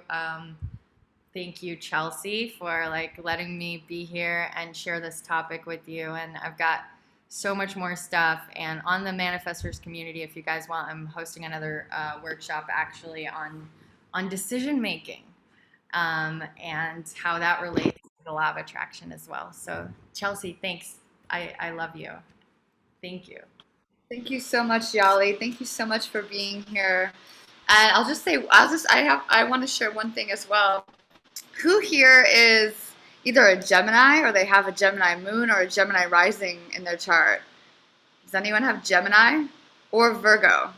Thank you, Chelsea, for like letting me be here and share this topic with you. And I've got so much more stuff. And on the Manifestors community, if you guys want, I'm hosting another workshop actually on decision making and how that relates to the law of attraction as well. So Chelsea, thanks. I love you. Thank you. Thank you so much, Yahli. Thank you so much for being here. And I want to share one thing as well. Who here is either a Gemini or they have a Gemini moon or a Gemini rising in their chart? Does anyone have Gemini or Virgo?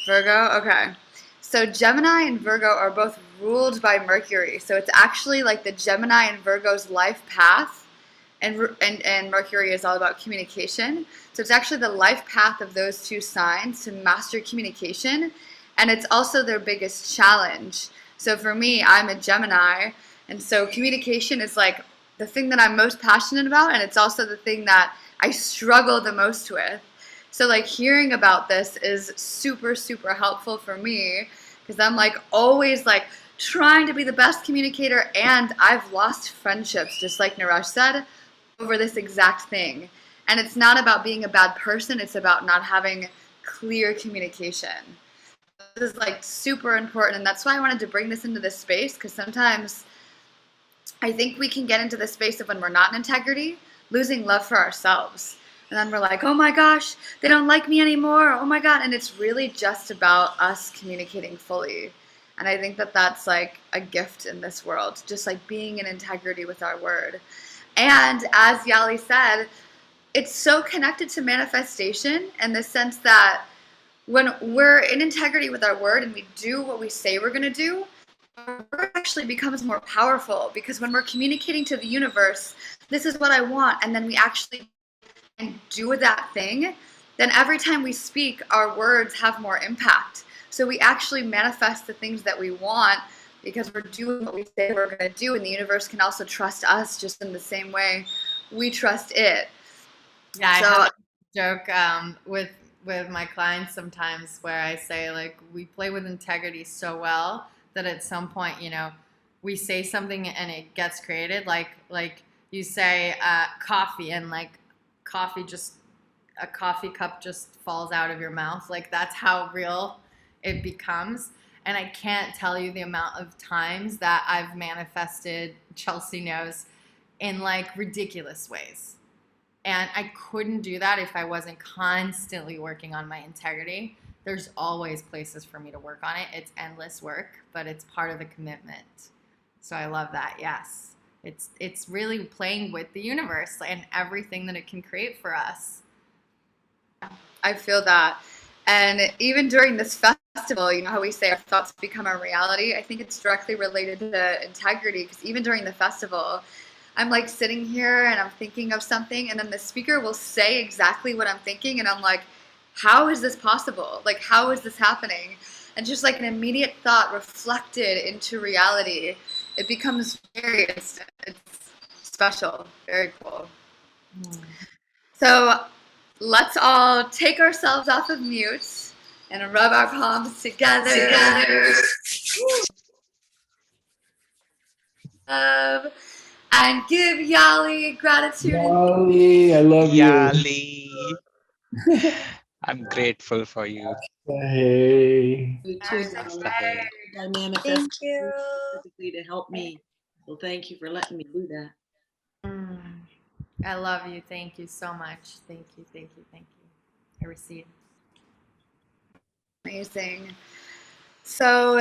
Virgo? Okay. So Gemini and Virgo are both ruled by Mercury. So it's actually like the Gemini and Virgo's life path. And Mercury is all about communication. So it's actually the life path of those two signs to master communication. And it's also their biggest challenge. So for me, I'm a Gemini. And so communication is like the thing that I'm most passionate about. And it's also the thing that I struggle the most with. So like hearing about this is super, super helpful for me because I'm like always like trying to be the best communicator, and I've lost friendships, just like Naresh said, over this exact thing. And it's not about being a bad person, it's about not having clear communication. This is like super important, and that's why I wanted to bring this into this space, because sometimes I think we can get into the space of when we're not in integrity, losing love for ourselves. And then we're like, oh my gosh, they don't like me anymore. Oh my God. And it's really just about us communicating fully. And I think that that's like a gift in this world, just like being in integrity with our word. And as Yahli said, it's so connected to manifestation in the sense that when we're in integrity with our word and we do what we say we're going to do, our word actually becomes more powerful, because when we're communicating to the universe, this is what I want, and then we actually do that thing, then every time we speak, our words have more impact. So we actually manifest the things that we want because we're doing what we say we're going to do, and the universe can also trust us just in the same way we trust it. Yeah, I So have a joke with my clients sometimes where I say, like, we play with integrity so well that at some point, you know, we say something and it gets created. Like you say coffee, and like coffee just a coffee cup just falls out of your mouth. Like, that's how real it becomes. And I can't tell you the amount of times that I've manifested, Chelsea knows, in like ridiculous ways. And I couldn't do that if I wasn't constantly working on my integrity. There's always places for me to work on it. It's endless work, but it's part of the commitment. So I love that. Yes. It's really playing with the universe and everything that it can create for us. I feel that. And even during this festival, you know how we say our thoughts become our reality? I think it's directly related to integrity, because even during the festival, I'm like sitting here and I'm thinking of something, and then the speaker will say exactly what I'm thinking, and I'm like, how is this possible? Like, how is this happening? And just like an immediate thought reflected into reality, it becomes very instant. It's special, very cool. So let's all take ourselves off of mute and rub our palms together. And give Yahli gratitude. Yahli, I love Yali, I'm grateful for you. Hey. You too, Namaste. Yahli. I manifest Thank you. specifically to help me. So thank you for letting me do that. I love you. Thank you so much. Thank you. Thank you. Thank you. I receive. Amazing. So